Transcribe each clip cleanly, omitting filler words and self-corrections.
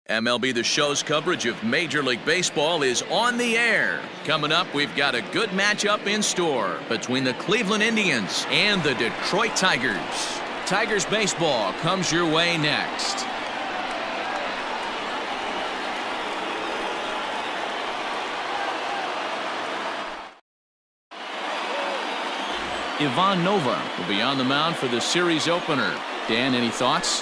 MLB The Show's coverage of Major League Baseball is on the air. Coming up, we've got a good matchup in store between the Cleveland Indians and the Detroit Tigers. Tigers baseball comes your way next. Ivan Nova will be on the mound for the series opener. Dan, any thoughts?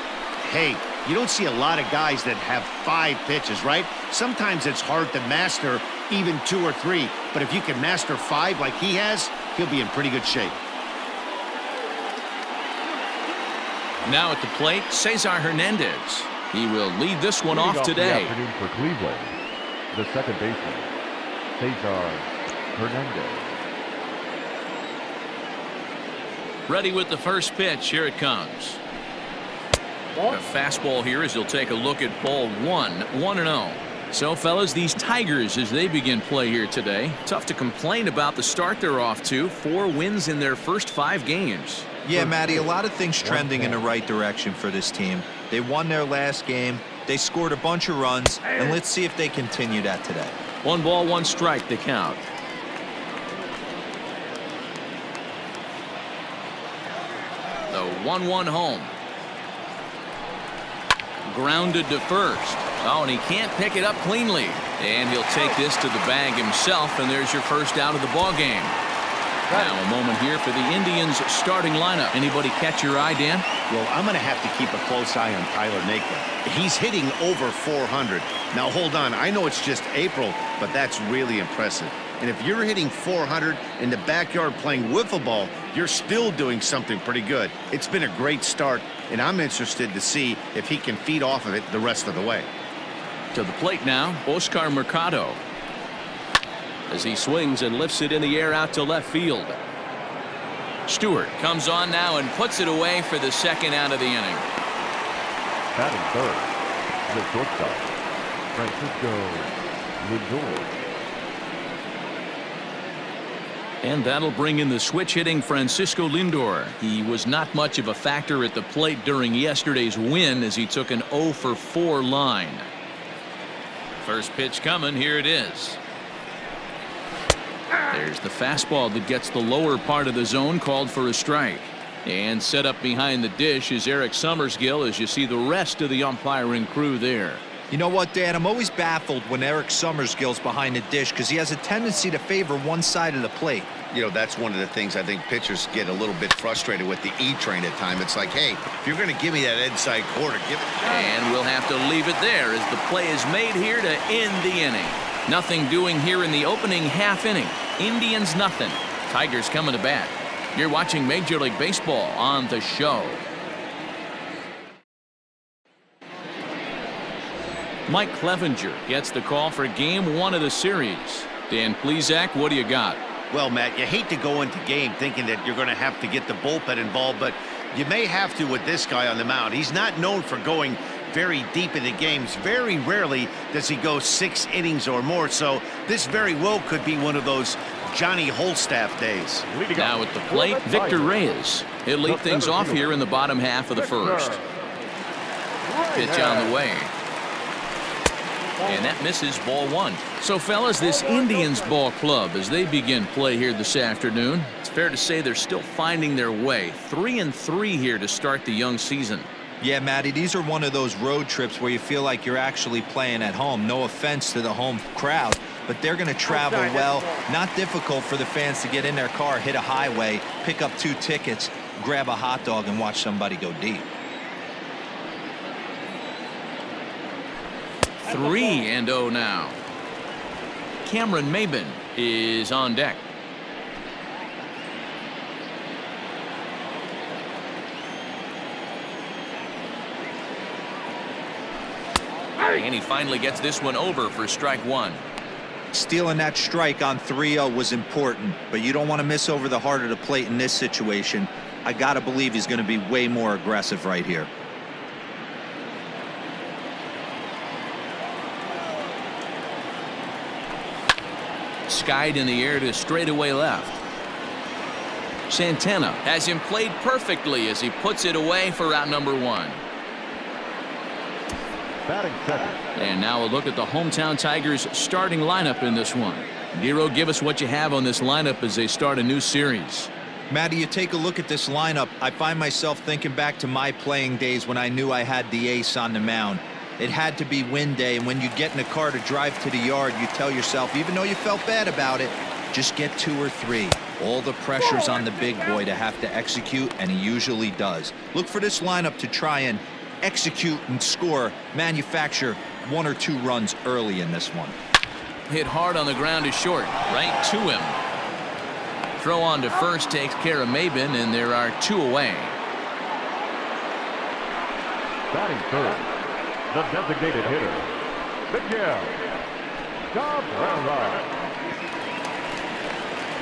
Hey, you don't see a lot of guys that have 5 pitches, right? Sometimes it's hard to master even 2 or 3. But if you can master 5 like he has, he'll be in pretty good shape. Now at the plate, Cesar Hernandez. He will lead this one off today. Good afternoon for Cleveland, the second baseman, Cesar Hernandez. Ready with the first pitch. Here it comes. A fastball here as he'll take a look at ball 1, 1-0. So, fellas, these Tigers, as they begin play here today, tough to complain about the start they're off to. 4 wins in their first 5 games. Yeah, Matty, a lot of things trending in the right direction for this team. They won their last game. They scored a bunch of runs, and let's see if they continue that today. 1 ball, 1 strike, the count. The 1-1 home. Grounded to first. Oh, and he can't pick it up cleanly. And he'll take this to the bag himself, and there's your first out of the ball game. Now a moment here for the Indians starting lineup. Anybody catch your eye, Dan? Well, I'm going to have to keep a close eye on Tyler Naquin. He's hitting over 400. Now, hold on. I know it's just April, but that's really impressive. And if you're hitting 400 in the backyard playing wiffle ball, you're still doing something pretty good. It's been a great start, and I'm interested to see if he can feed off of it the rest of the way. To the plate now, Oscar Mercado. As he swings and lifts it in the air out to left field. Stewart comes on now and puts it away for the second out of the inning. Batting third, the shortstop, Lindor. And that'll bring in the switch hitting Francisco Lindor. He was not much of a factor at the plate during yesterday's win as he took an 0-for-4 line. First pitch coming. Here it is. There's the fastball that gets the lower part of the zone, called for a strike. And set up behind the dish is Eric Summersgill as you see the rest of the umpiring crew there. You know what, Dan? I'm always baffled when Eric Summersgill's behind the dish because he has a tendency to favor one side of the plate. You know, that's one of the things I think pitchers get a little bit frustrated with the E-train at time. It's like, hey, if you're going to give me that inside quarter, give it. And we'll have to leave it there as the play is made here to end the inning. Nothing doing here in the opening half inning. Indians nothing. Tigers coming to bat. You're watching Major League Baseball on The Show. Mike Clevinger gets the call for game 1 of the series. Dan Plesac, what do you got? Well, Matt, you hate to go into game thinking that you're going to have to get the bullpen involved, but you may have to with this guy on the mound. He's not known for going very deep into games. Very rarely does he go 6 innings or more, so this very well could be one of those Johnny Holstaff days. Now at the plate, Victor Reyes. He'll lead things off here in the bottom half of the first. Pitch on the way. And that misses, ball 1. So, fellas, this Indians ball club, as they begin play here this afternoon, it's fair to say they're still finding their way. 3-3 here to start the young season. Yeah, Matty, these are one of those road trips where you feel like you're actually playing at home. No offense to the home crowd, but they're going to travel well. Not difficult for the fans to get in their car, hit a highway, pick up 2 tickets, grab a hot dog, and watch somebody go deep. 3-0 now. Cameron Maybin is on deck. And he finally gets this one over for strike 1. Stealing that strike on 3-0 was important, but you don't want to miss over the heart of the plate in this situation. I got to believe he's going to be way more aggressive right here. Skied in the air to straightaway left. Santana has him played perfectly as he puts it away for out number 1. Batting second. And now a look at the hometown Tigers starting lineup in this one. Nero, give us what you have on this lineup as they start a new series. Matty, you take a look at this lineup. I find myself thinking back to my playing days when I knew I had the ace on the mound. It had to be win day, and when you get in a car to drive to the yard, you tell yourself, even though you felt bad about it, just get 2 or 3. All the pressure's on the big boy to have to execute, and he usually does. Look for this lineup to try and execute and score, manufacture 1 or 2 runs early in this one. Hit hard on the ground to short, right to him. Throw on to first takes care of Maybin, and there are 2 away. Batting third, the designated hitter, Miguel Cabrera.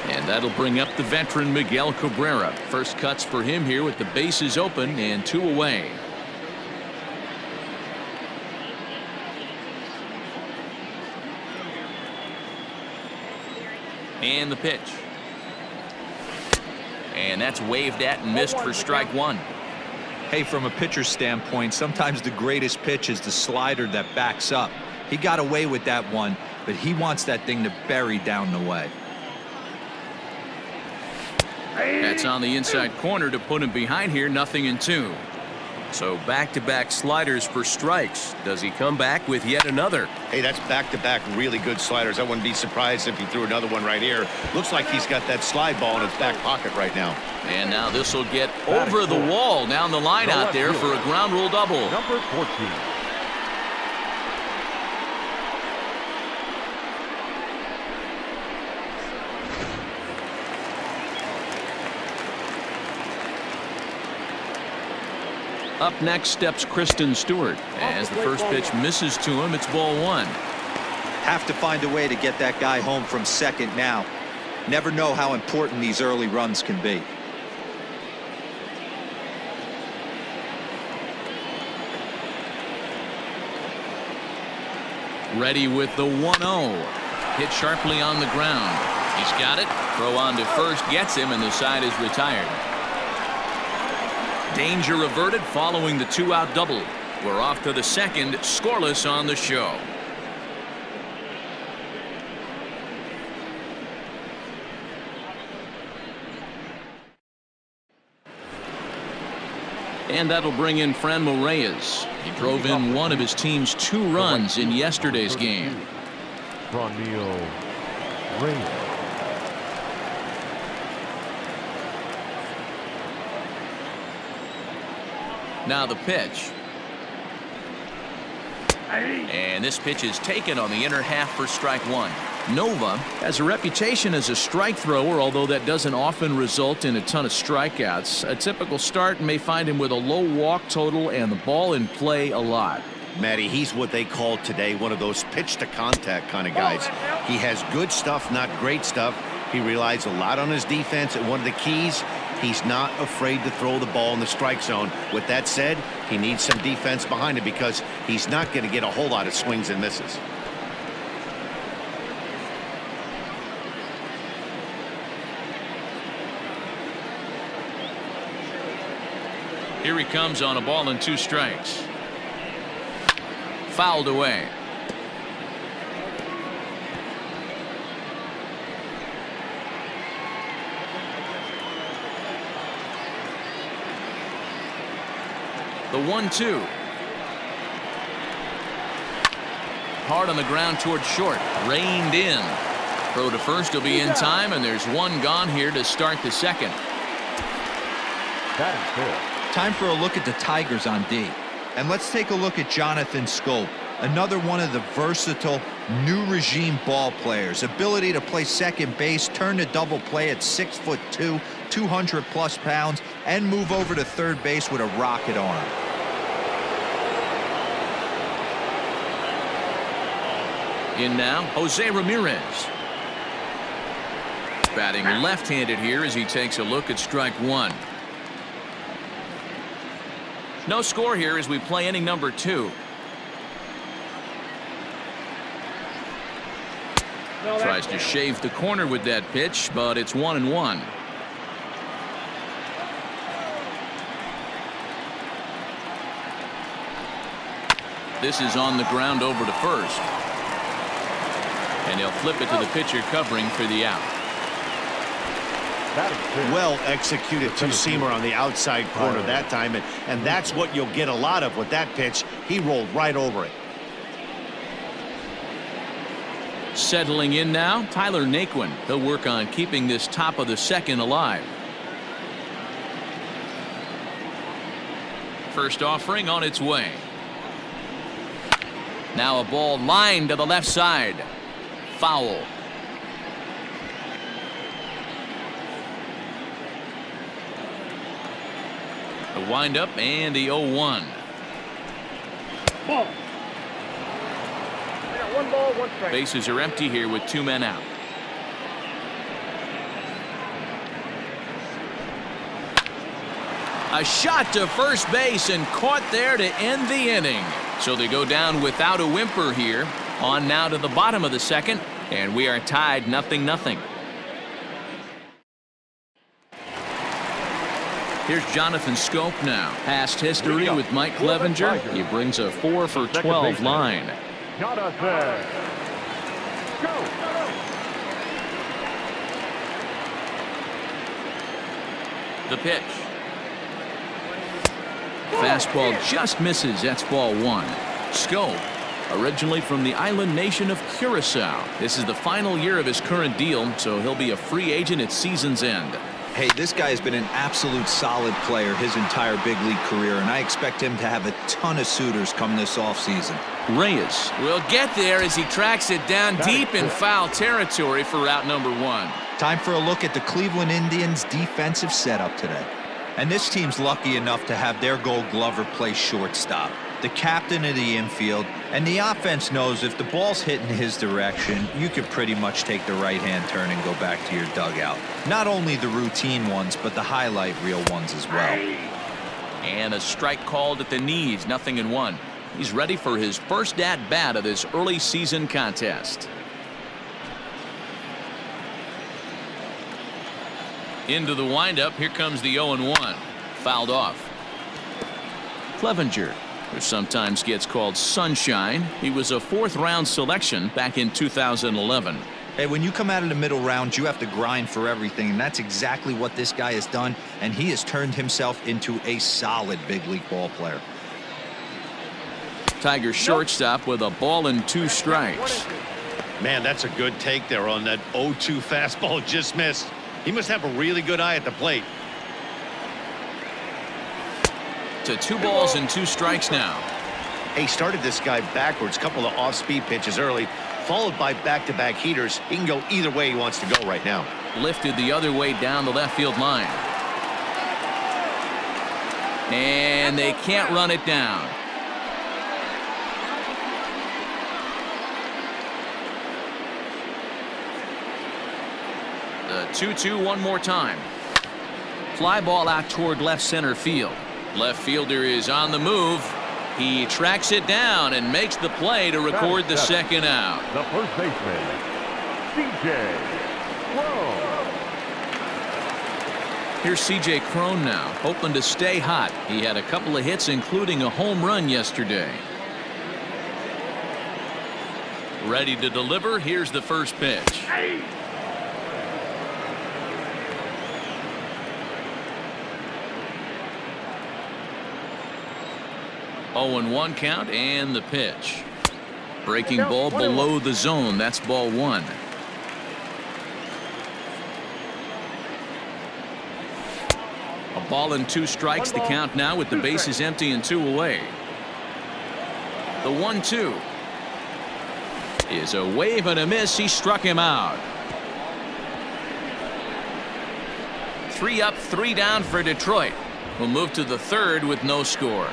And that'll bring up the veteran Miguel Cabrera. First cuts for him here with the bases open and 2 away. And the pitch. And that's waved at and missed for strike 1. Hey, from a pitcher's standpoint, sometimes the greatest pitch is the slider that backs up. He got away with that one, but he wants that thing to bury down the way. That's on the inside corner to put him behind here, 0-2. So back-to-back sliders for strikes. Does he come back with yet another? Hey, that's back-to-back really good sliders. I wouldn't be surprised if he threw another one right here. Looks like he's got that slide ball in his back pocket right now. And now this will get over the wall down the line out there for a ground rule double. Number 14. Up next steps Christin Stewart. As the first pitch misses to him, it's ball 1. Have to find a way to get that guy home from second now. Never know how important these early runs can be. Ready with the 1-0. Hit sharply on the ground. He's got it. Throw on to first gets him, and the side is retired. Danger averted following the 2-out double. We're off to the second, scoreless on the show. And that'll bring in Franmil Reyes. He drove in one of his team's 2 runs in yesterday's game. Franmil Reyes. Now the pitch. And this pitch is taken on the inner half for strike 1. Nova has a reputation as a strike thrower, although that doesn't often result in a ton of strikeouts. A typical start may find him with a low walk total and the ball in play a lot. Matty, he's what they call today one of those pitch to contact kind of guys. He has good stuff, not great stuff. He relies a lot on his defense, and one of the keys, he's not afraid to throw the ball in the strike zone. With that said, he needs some defense behind it because he's not going to get a whole lot of swings and misses. Here he comes on a ball and 2 strikes. Fouled away. The 1-2. Hard on the ground towards short. Reined in. Throw to first will be in time, and there's 1 gone here to start the second. That is good. Time for a look at the Tigers on D. And let's take a look at Jonathan Schoop, another one of the versatile new regime ball players. Ability to play second base, turn to double play at 6'2", 200+ pounds, and move over to third base with a rocket arm. In now, Jose Ramirez. Batting left-handed here as he takes a look at strike 1. No score here as we play inning number 2. Tries to shave the corner with that pitch, but it's 1-1. This is on the ground over to first. And he'll flip it to the pitcher covering for the out. Well executed two-seamer on the outside corner that time, and that's what you'll get a lot of with that pitch. He rolled right over it. Settling in now, Tyler Naquin. He'll work on keeping this top of the second alive. First offering on its way. Now a ball lined to the left side. Foul. The windup and the 0-1. Ball. I got 1 ball, 1 strike. Bases are empty here with 2 men out. A shot to first base and caught there to end the inning. So they go down without a whimper here. On now to the bottom of the second, and we are tied 0-0. Here's Jonathan Schoop now. Past history with Mike Clevinger. He brings a 4 for 12 line. The pitch. Fastball just misses. That's ball 1. Schoop, originally from the island nation of Curacao. This is the final year of his current deal, so he'll be a free agent at season's end. Hey, this guy has been an absolute solid player his entire big league career, and I expect him to have a ton of suitors come this offseason. Reyes will get there as he tracks it down deep in foul territory for out number 1. Time for a look at the Cleveland Indians' defensive setup today. And this team's lucky enough to have their Gold Glover play shortstop, the captain of the infield, and the offense knows if the ball's hitting his direction, you could pretty much take the right-hand turn and go back to your dugout. Not only the routine ones, but the highlight reel ones as well. And a strike called at the knees, 0-1. He's ready for his first at-bat of this early season contest. Into the windup. Here comes the 0-1. Fouled off. Clevinger, who sometimes gets called Sunshine. He was a 4th-round selection back in 2011. Hey, when you come out of the middle round, you have to grind for everything, and that's exactly what this guy has done, and he has turned himself into a solid big league ball player. Tiger shortstop with a ball and 2 strikes. Man, that's a good take there on that 0-2 fastball just missed. He must have a really good eye at the plate. To 2 balls and 2 strikes now. He started this guy backwards, couple of off-speed pitches early, followed by back-to-back heaters. He can go either way he wants to go right now. Lifted the other way down the left field line. And they can't run it down. The 2-2 one more time. Fly ball out toward left center field. Left fielder is on the move. He tracks it down and makes the play to record the second out. The first baseman, C.J. Cron. Here's C.J. Cron now, hoping to stay hot. He had a couple of hits, including a home run yesterday. Ready to deliver. Here's the first pitch. 0-1 count and the pitch. Breaking ball below the zone. That's ball 1. A ball and 2 strikes. The count now with the bases empty and 2 away. The 1-2 is a wave and a miss. He struck him out. 3 up, 3 down for Detroit. We'll move to the 3rd with no score.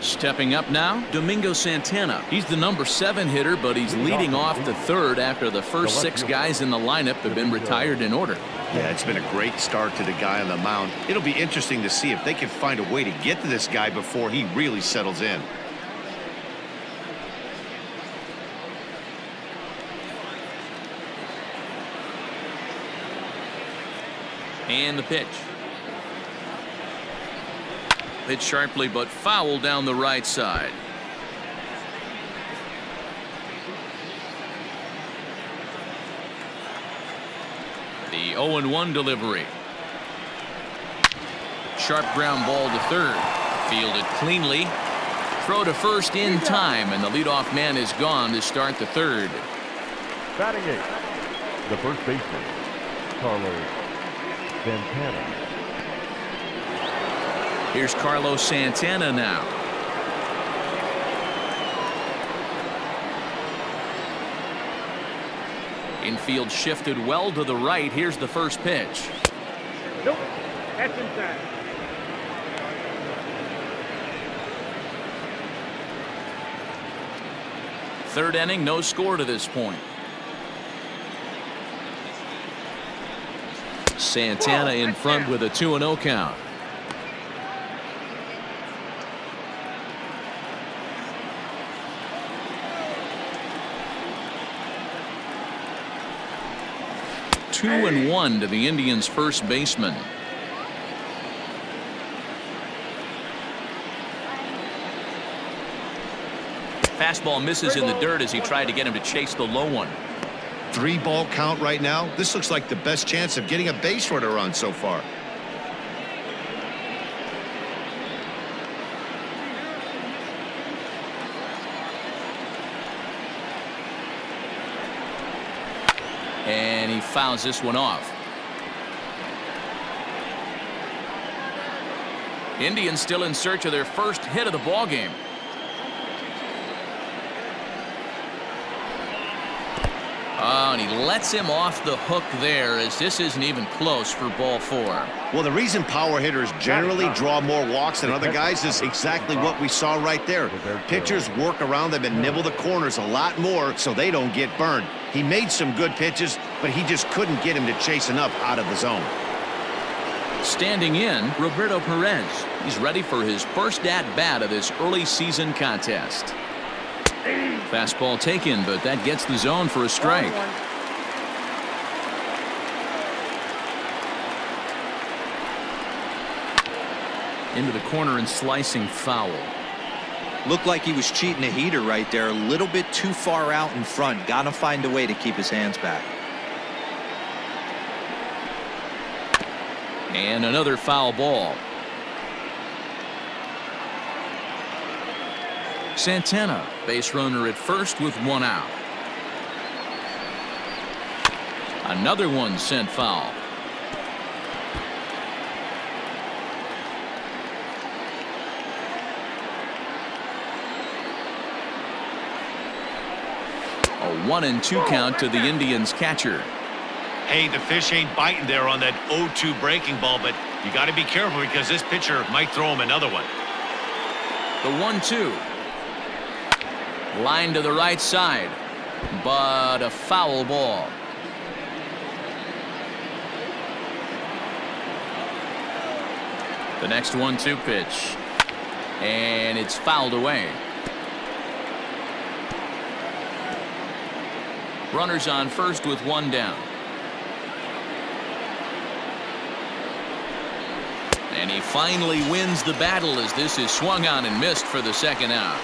Stepping up now, Domingo Santana. He's the number 7 hitter, but he's leading off the 3rd after the first 6 guys in the lineup have been retired in order. Yeah, it's been a great start to the guy on the mound. It'll be interesting to see if they can find a way to get to this guy before he really settles in. And the pitch. Hit sharply but foul down the right side. The 0-1 delivery. Sharp ground ball to third. Fielded cleanly. Throw to first in time, and the leadoff man is gone to start the third. Batting eighth, the first baseman, Carlos Santana. Here's Carlos Santana now. Infield shifted well to the right. Here's the first pitch. Nope. That's inside. Third inning, no score to this point. Santana in front with a 2-0 count. Two and one to the Indians' first baseman. Fastball misses in the dirt as he tried to get him to chase the low one. 3-ball count right now. This looks like the best chance of getting a base runner on so far. And he fouls this one off. Indians still in search of their first hit of the ball game. Oh, and he lets him off the hook there, as this isn't even close for ball four. Well, the reason power hitters generally draw more walks than other guys is exactly what we saw right there. Pitchers work around them and nibble the corners a lot more so they don't get burned. He made some good pitches, but he just couldn't get him to chase enough out of the zone. Standing in, Roberto Perez. He's ready for his first at-bat of this early season contest. Fastball taken, but that gets the zone for a strike. Into the corner and slicing foul. Looked like he was cheating a heater right there. A little bit too far out in front. Got to find a way to keep his hands back. And another foul ball. Santana, base runner at first with one out. Another one sent foul. A 1-2 count to the Indians catcher. Hey, the fish ain't biting there on that 0-2 breaking ball, but you got to be careful because this pitcher might throw him another one. The 1-2. Line to the right side, but a foul ball. The next 1-2 pitch, and it's fouled away. Runners on first with one down. And he finally wins the battle as this is swung on and missed for the second out.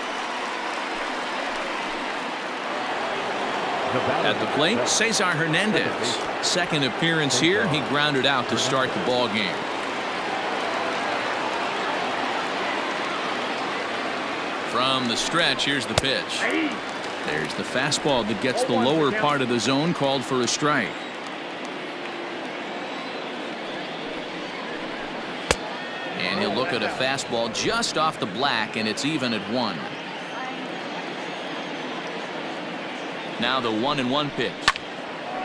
At the plate, Cesar Hernandez. Second appearance here. He grounded out to start the ball game. From the stretch, here's the pitch. There's the fastball that gets the lower part of the zone, called for a strike. And he'll look at a fastball just off the black, and it's even at 1. Now the 1-1 pitch.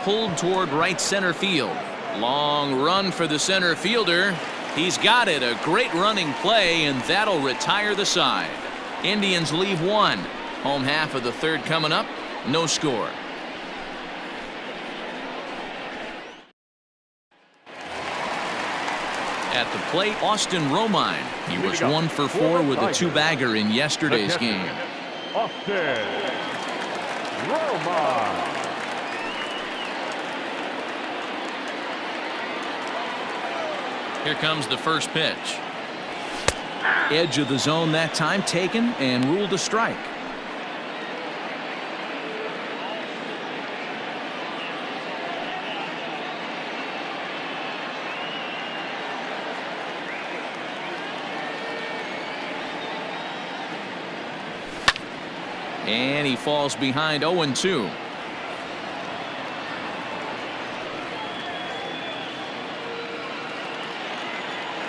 Pulled toward right center field. Long run for the center fielder. He's got it. A great running play, and that'll retire the side. Indians leave one. Home half of the third coming up. No score. At the plate, Austin Romine. He was 1 for 4 with a 2-bagger in yesterday's game. Austin Romine. Here comes the first pitch. Edge of the zone that time taken and ruled a strike. And he falls behind 0-2.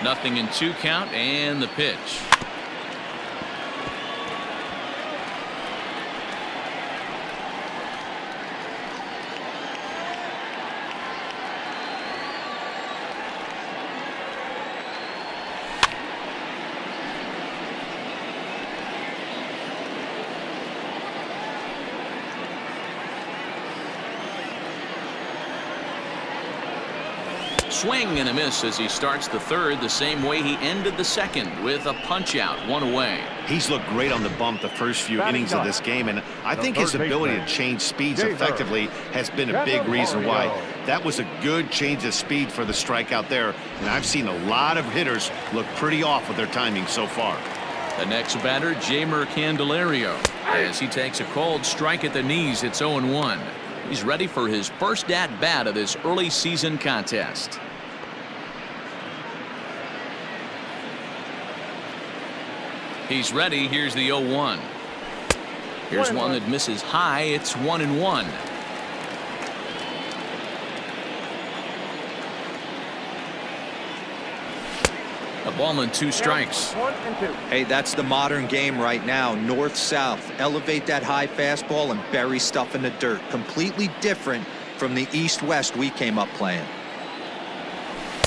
Nothing in 2 count and the pitch. Swing and a miss as he starts the third the same way he ended the second with a punch out, 1 away. He's looked great on the bump the first few innings of this game, and I think his ability to change speeds effectively has been a big reason why. That was a good change of speed for the strikeout there, and I've seen a lot of hitters look pretty off with their timing so far. The next batter, Jeimer Candelario, as he takes a cold strike at the knees. It's 0-1. He's ready for his first at bat of this early season contest. He's ready. Here's the 0-1. Here's one that misses high. It's 1-1. A ball and 2 strikes. 1 and 2. Hey, that's the modern game right now. North-south. Elevate that high fastball and bury stuff in the dirt. Completely different from the east-west we came up playing.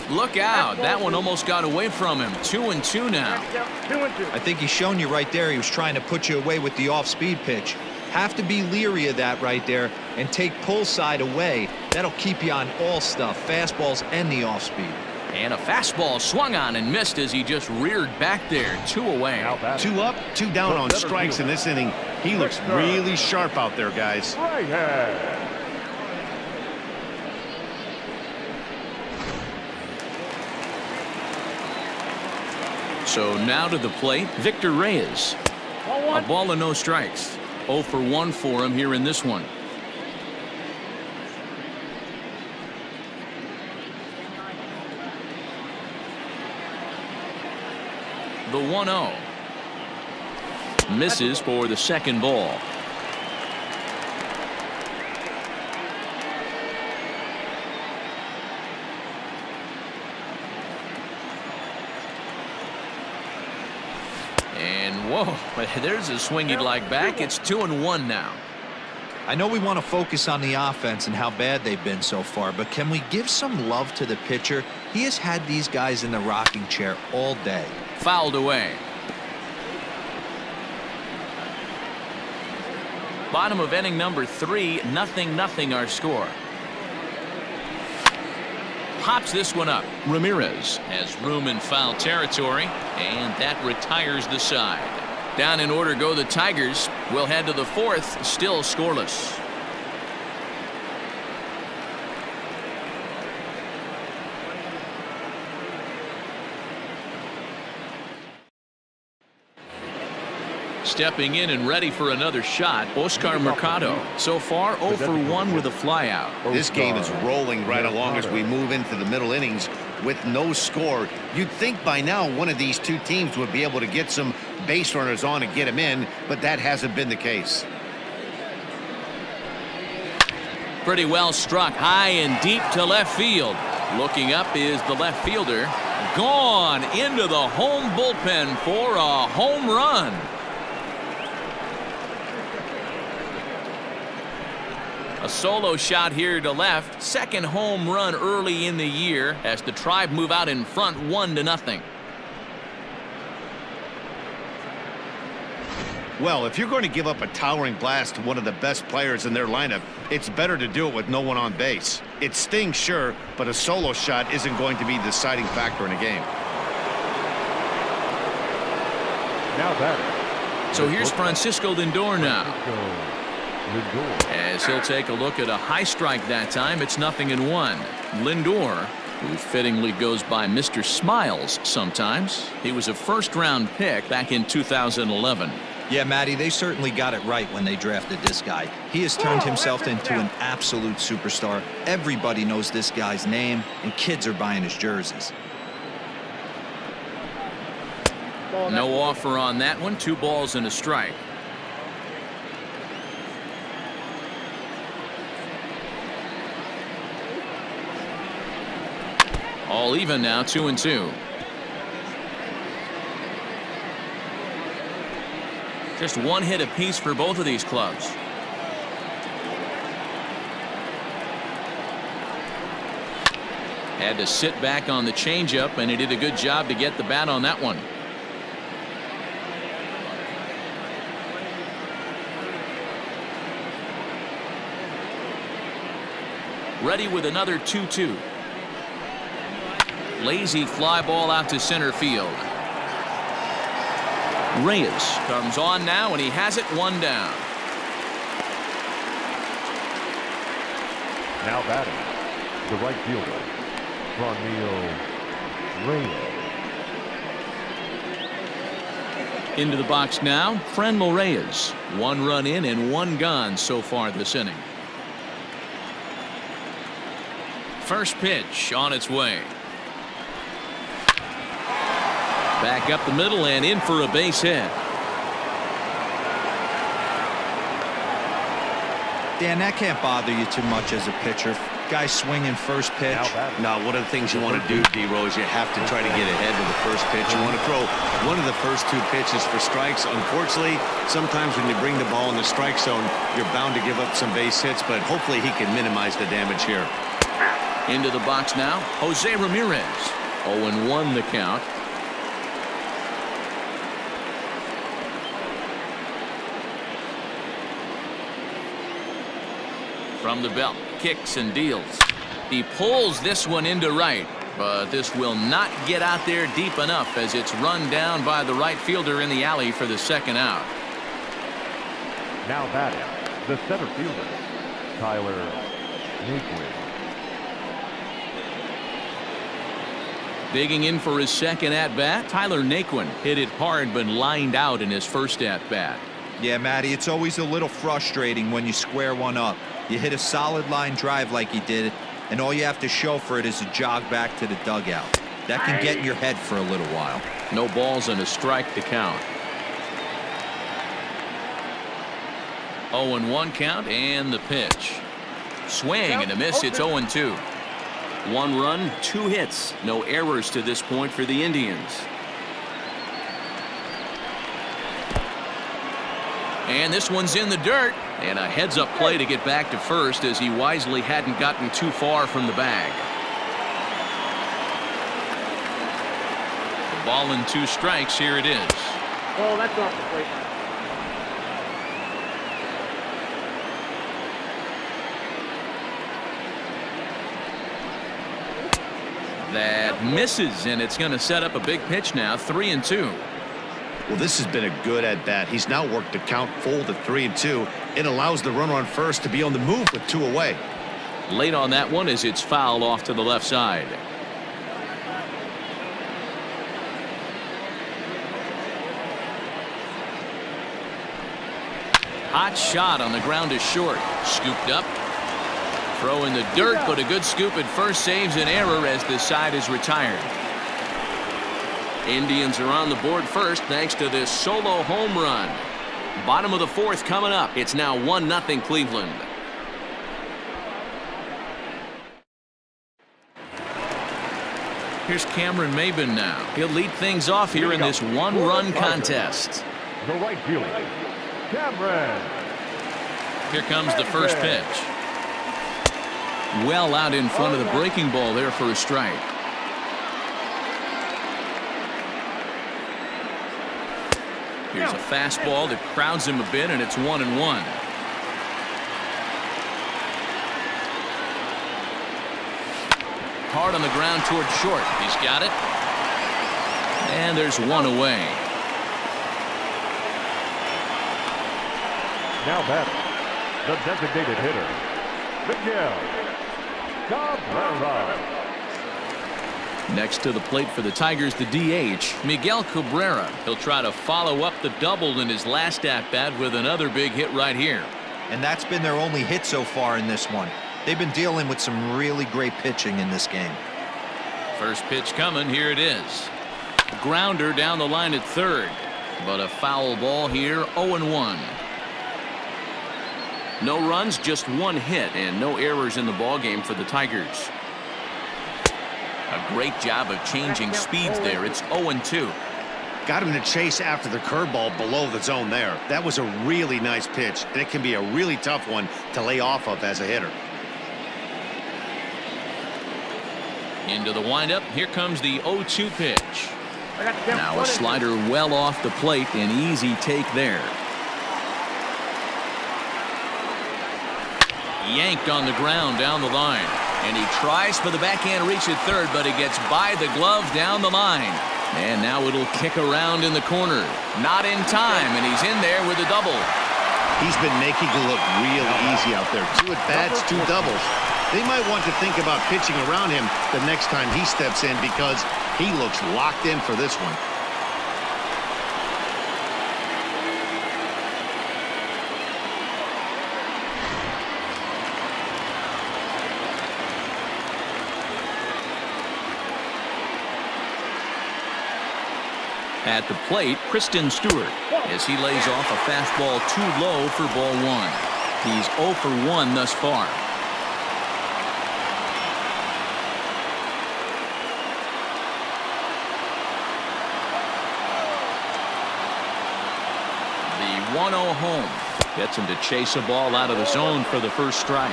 Look out. That one almost got away from him. 2-2 now. 2 and 2. I think he's shown you right there. He was trying to put you away with the off-speed pitch. Have to be leery of that right there and take pull side away. That'll keep you on all stuff, fastballs and the off-speed. And a fastball swung on and missed as he just reared back there. 2 away. 2 up, 2 down on strikes in this inning. He looks really sharp out there, guys. Right hand. So now to the plate, Victor Reyes. A ball and no strikes. 0 for 1 for him here in this one. The 1-0. Misses for the second ball. And whoa, there's a swing he'd like back. It's 2-1 now. I know we want to focus on the offense and how bad they've been so far, but can we give some love to the pitcher? He has had these guys in the rocking chair all day. Fouled away. Bottom of inning number 3, 0-0 our score. Pops this one up. Ramirez has room in foul territory, and that retires the side. Down in order go the Tigers. We'll head to the 4th, still scoreless. Stepping in and ready for another shot, Oscar Mercado. So far 0 for 1 with a flyout. This game is rolling right along as we move into the middle innings with no score. You'd think by now one of these two teams would be able to get some base runners on and get them in, but that hasn't been the case. Pretty well struck high and deep to left field. Looking up is the left fielder. Gone into the home bullpen for a home run. A solo shot here to left. Second home run early in the year as the Tribe move out in front 1-0. Well, if you're going to give up a towering blast to one of the best players in their lineup, it's better to do it with no one on base. It stings, sure, but a solo shot isn't going to be the deciding factor in a game. Now batting. So here's Francisco Lindor now. Lindor. As he'll take a look at a high strike that time. It's 0-1. Lindor who fittingly goes by Mr. Smiles sometimes. He was a first-round pick back in 2011. Yeah, Matty, they certainly got it right when they drafted this guy. He has turned himself into an absolute superstar. Everybody knows this guy's name, and kids are buying his jerseys. No offer on that one. 2 balls and a strike. All even now, 2-2. Just 1 hit apiece for both of these clubs. Had to sit back on the changeup, and he did a good job to get the bat on that one. Ready with another 2-2. Lazy fly ball out to center field. Reyes comes on now, and he has it 1 down. Now batting, the right fielder, Franmil Reyes. Into the box now, Franmil Reyes. 1 run in and 1 gone so far this inning. First pitch on its way. Back up the middle and in for a base hit. Dan, that can't bother you too much as a pitcher. Guy swinging first pitch. Now, one of the things you want to do, D-Rose, you have to try to get ahead with the first pitch. You want to throw one of the first 2 pitches for strikes. Unfortunately, sometimes when you bring the ball in the strike zone, you're bound to give up some base hits, but hopefully he can minimize the damage here. Into the box now, Jose Ramirez. 0-1 the count. From the belt, kicks and deals. He pulls this one into right, but this will not get out there deep enough as it's run down by the right fielder in the alley for the 2nd out. Now batting, the center fielder, Naquin. Digging in for his 2nd at-bat, Naquin hit it hard but lined out in his first at-bat. Yeah, Matty, it's always a little frustrating when you square one up. You hit a solid line drive like he did, and all you have to show for it is a jog back to the dugout. That can get in your head for a little while. No balls and a strike to count. 0-1 count and the pitch. Swing and a miss. It's 0-2. 1 run, 2 hits. No errors to this point for the Indians. And this one's in the dirt, and a heads-up play to get back to first as he wisely hadn't gotten too far from the bag. The ball and 2 strikes. Here it is. Oh, that's off the plate. That misses, and it's going to set up a big pitch now. 3-2. Well, this has been a good at-bat. He's now worked the count full to 3-2. It allows the runner on first to be on the move with 2 away. Late on that one as it's fouled off to the left side. Hot shot on the ground is short. Scooped up. Throw in the dirt, but a good scoop at first saves an error as the side is retired. Indians are on the board first thanks to this solo home run. Bottom of the 4th coming up. It's now 1-0 Cleveland. Here's Cameron Maybin now. He'll lead things off here in this 1-run contest. The right fielder, Cameron. Here comes the first pitch. Well out in front of the breaking ball there for a strike. Here's a fastball that crowds him a bit, and it's 1-1. Hard on the ground toward short. He's got it. And there's 1 away. Now batting, the designated hitter, Miguel Cabrera. Next to the plate for the Tigers, the DH, Miguel Cabrera. He'll try to follow up the double in his last at-bat with another big hit right here. And that's been their only hit so far in this one. They've been dealing with some really great pitching in this game. First pitch coming. Here it is. Grounder down the line at third. But a foul ball here, 0-1. No runs, just one hit, and no errors in the ballgame for the Tigers. A great job of changing speeds there. It's 0-2. Got him to chase after the curveball below the zone there. That was a really nice pitch, and it can be a really tough one to lay off of as a hitter. Into the windup. Here comes the 0-2 pitch. Now a slider well off the plate. An easy take there. Yanked on the ground down the line. And he tries for the backhand reach at third, but he gets by the glove down the line. And now it'll kick around in the corner. Not in time, and he's in there with a double. He's been making it look real easy out there. 2 at-bats, 2 doubles. They might want to think about pitching around him the next time he steps in because he looks locked in for this one. At the plate, Christin Stewart, as he lays off a fastball too low for ball 1. He's 0 for 1 thus far. The 1-0 home gets him to chase a ball out of the zone for the first strike.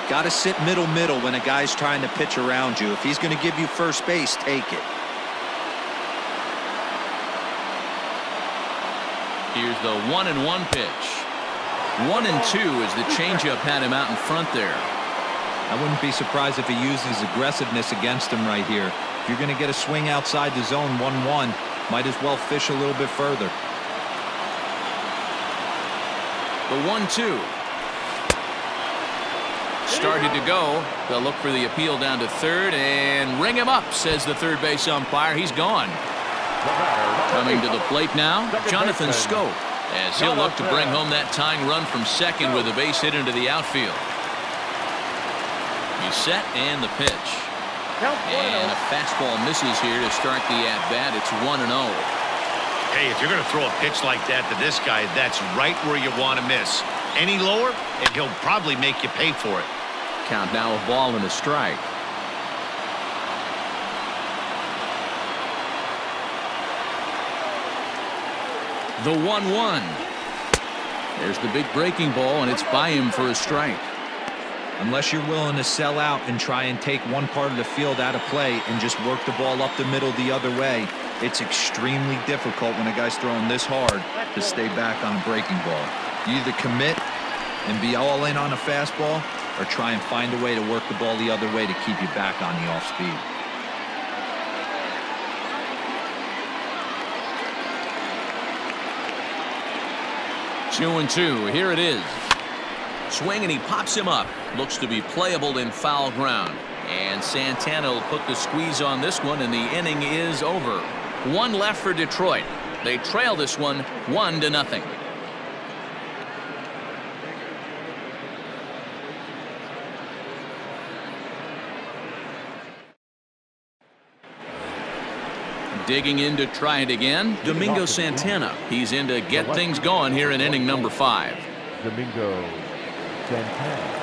Got to sit middle when a guy's trying to pitch around you. If he's going to give you first base, take it. Here's the 1-1 pitch. 1-2 as the changeup had him out in front there. I wouldn't be surprised if he uses aggressiveness against him right here. If you're going to get a swing outside the zone 1-1, might as well fish a little bit further. The 1-2. Started to go. They'll look for the appeal down to third and ring him up, says the third base umpire. He's gone. Coming to the plate now, Jonathan Schoop, as he'll look to bring home that tying run from second with a base hit into the outfield. He's set and the pitch. And a fastball misses here to start the at-bat. It's 1-0. Hey, if you're going to throw a pitch like that to this guy, that's right where you want to miss. Any lower, and he'll probably make you pay for it. Count now a ball and a strike. The 1-1. There's the big breaking ball, and it's by him for a strike. Unless you're willing to sell out and try and take one part of the field out of play and just work the ball up the middle the other way, it's extremely difficult when a guy's throwing this hard to stay back on a breaking ball. You either commit and be all in on a fastball or try and find a way to work the ball the other way to keep you back on the off speed. Two and two. Here it is. Swing and he pops him up. Looks to be playable in foul ground. And Santana will put the squeeze on this one, and the inning is over. One left for Detroit. They trail this one 1-0. Digging in to try it again, Domingo Santana. He's in to get things going here in inning number 5. Domingo Santana.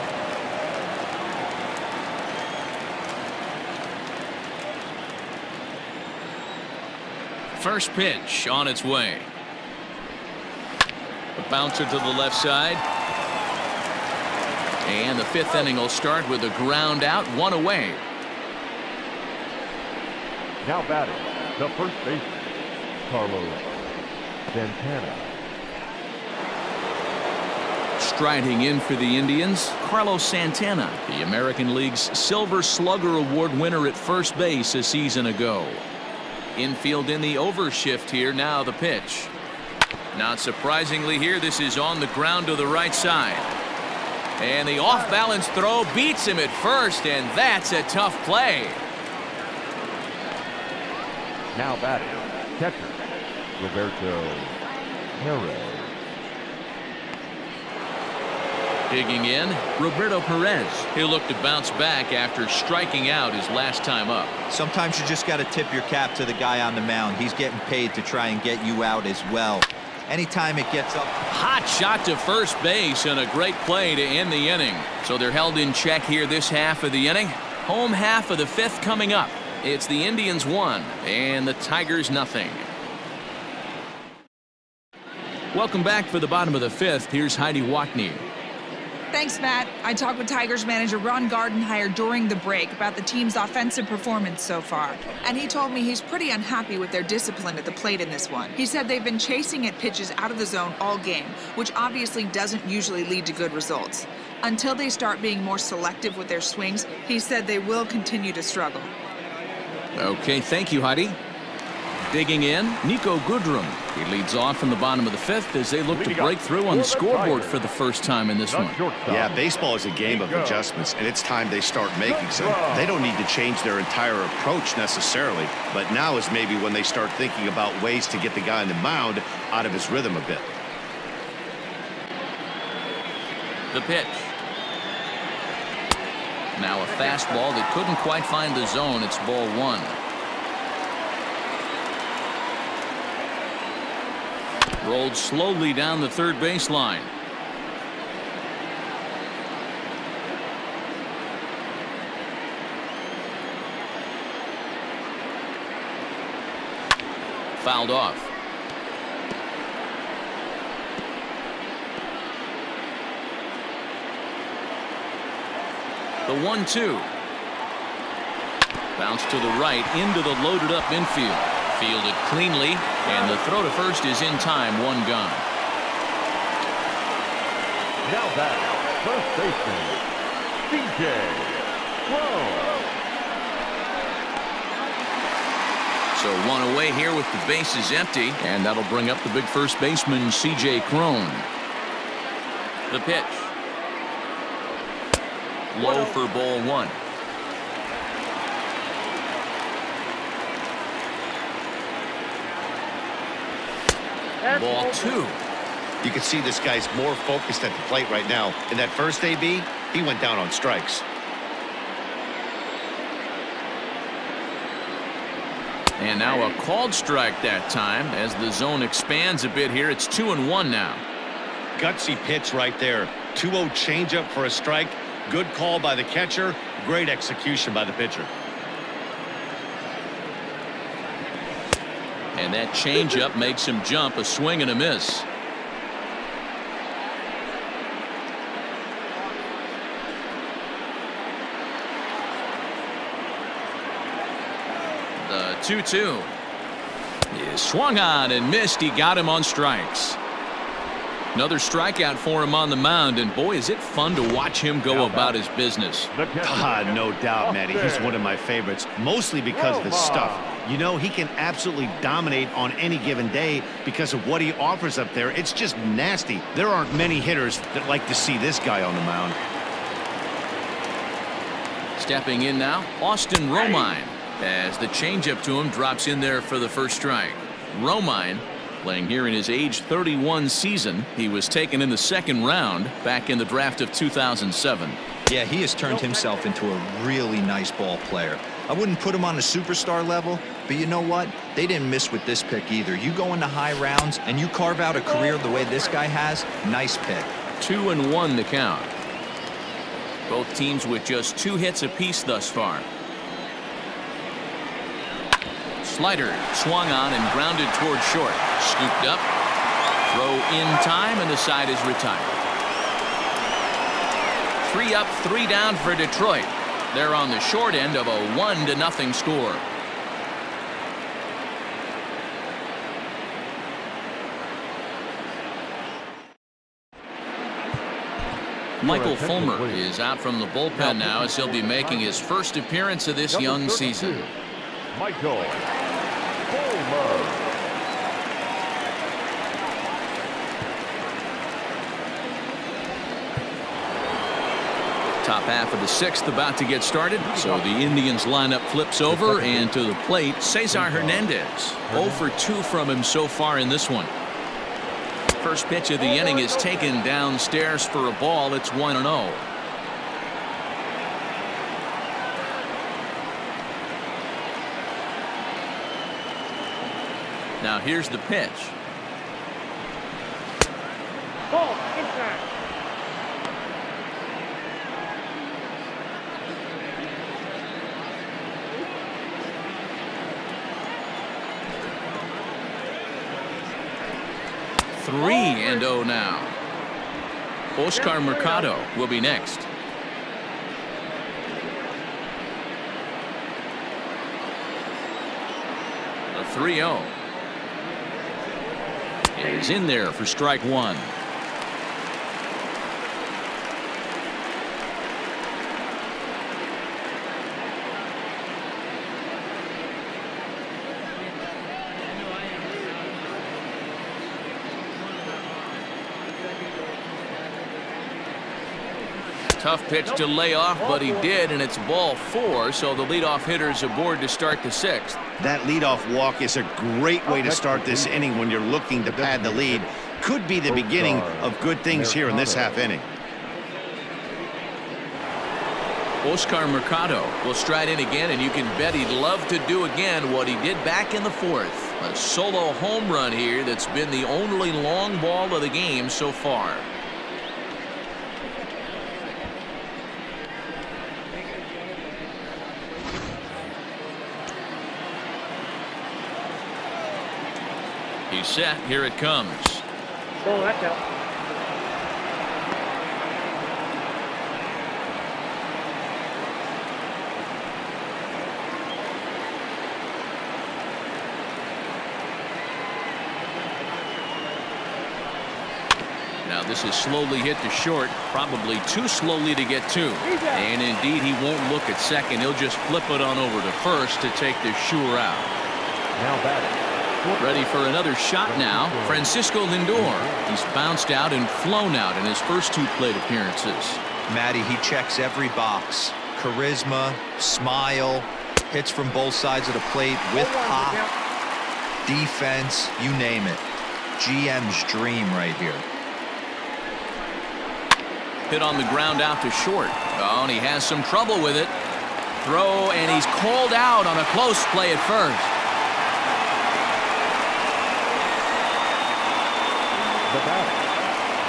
First pitch on its way. A bouncer to the left side. And the 5th inning will start with a ground out, 1 away. Now batting, the first baseman, Carlos Santana. Striding in for the Indians, Carlos Santana, the American League's Silver Slugger Award winner at first base a season ago. Infield in the overshift here. Now the pitch. Not surprisingly here, this is on the ground to the right side. And the off-balance throw beats him at first, and that's a tough play. Now batting, catcher, Roberto Perez. Digging in, Roberto Perez. He'll look to bounce back after striking out his last time up. Sometimes you just got to tip your cap to the guy on the mound. He's getting paid to try and get you out as well. Anytime it gets up. Hot shot to first base and a great play to end the inning. So they're held in check here this half of the inning. Home half of the fifth coming up. It's the Indians 1 and the Tigers nothing. Welcome back for the bottom of the fifth. Here's Heidi Watney. Thanks, Matt. I talked with Tigers manager Ron Gardenhire during the break about the team's offensive performance so far, and he told me he's pretty unhappy with their discipline at the plate in this one. He said they've been chasing at pitches out of the zone all game, which obviously doesn't usually lead to good results. Until they start being more selective with their swings, he said they will continue to struggle. Okay, thank you, Heidi. Digging in, Niko Goodrum. He leads off from the bottom of the fifth as they look to break through on the scoreboard for the first time in this one. Yeah, baseball is a game of adjustments, and it's time they start making some. They don't need to change their entire approach necessarily, but now is maybe when they start thinking about ways to get the guy on the mound out of his rhythm a bit. The pitch. Now a fastball that couldn't quite find the zone. It's ball one. Rolled slowly down the third baseline. Fouled off. The 1-2. Bounce to the right into the loaded up infield. Fielded cleanly, and the throw to first is in time. One gone. Now back, first baseman, C.J. Cron. So one away here with the bases empty, and that'll bring up the big first baseman, C.J. Cron. The pitch. Low for ball one. Ball two. You can see this guy's more focused at the plate right now. In that first AB, he went down on strikes. And now a called strike that time as the zone expands a bit here. It's 2-1 now. Gutsy pitch right there. 2-0 changeup for a strike. Good call by the catcher. Great execution by the pitcher. And that changeup makes him jump. A swing and a miss. The 2-2 is swung on and missed. He got him on strikes. Another strikeout for him on the mound, and boy, is it fun to watch him go about his business. No doubt, Matty. He's one of my favorites, mostly because of his stuff. You know, he can absolutely dominate on any given day because of what he offers up there. It's just nasty. There aren't many hitters that like to see this guy on the mound. Stepping in now, Austin Romine, as the changeup to him drops in there for the first strike. Romine playing here in his age 31 season. He was taken in the second round back in the draft of 2007. Yeah, he has turned himself into a really nice ball player. I wouldn't put him on a superstar level, but you know what? They didn't miss with this pick either. You go into high rounds and you carve out a career the way this guy has. Nice pick. 2-1 the count. Both teams with just 2 hits apiece thus far. Slider swung on and grounded toward short. Scooped up. Throw in time, and the side is retired. 3 up, 3 down for Detroit. They're on the short end of a 1-0 score. Michael Fulmer is out from the bullpen now as he'll be making his first appearance of this young season. Michael Fulmer. Top half of the 6th about to get started. So the Indians lineup flips over, and to the plate, Cesar Hernandez. 0 for 2 from him so far in this one. First pitch of the inning is taken downstairs for a ball. It's 1-0. Now here's the pitch. Ball, inside. Three and 0 now. Oscar Mercado will be next. A 3-0. Is in there for strike 1. Tough pitch to lay off, but he did, and it's ball 4, so the leadoff hitter's aboard to start the 6th. That leadoff walk is a great way to start this inning when you're looking to pad the lead. Could be the beginning of good things here in this half inning. Oscar Mercado will stride in again, and you can bet he'd love to do again what he did back in the 4th. A solo home run here that's been the only long ball of the game so far. He's set. Here it comes. Ball, that's out. Now this is slowly hit to short, probably too slowly to get to. And indeed, he won't look at second. He'll just flip it on over to first to take the sure out. Now batting. Ready for another shot now, Francisco Lindor. He's bounced out and flown out in his first 2 plate appearances. Matty, he checks every box. Charisma, smile, hits from both sides of the plate with pop, defense, you name it. GM's dream right here. Hit on the ground out to short. Oh, and he has some trouble with it. Throw, and he's called out on a close play at first. The batter,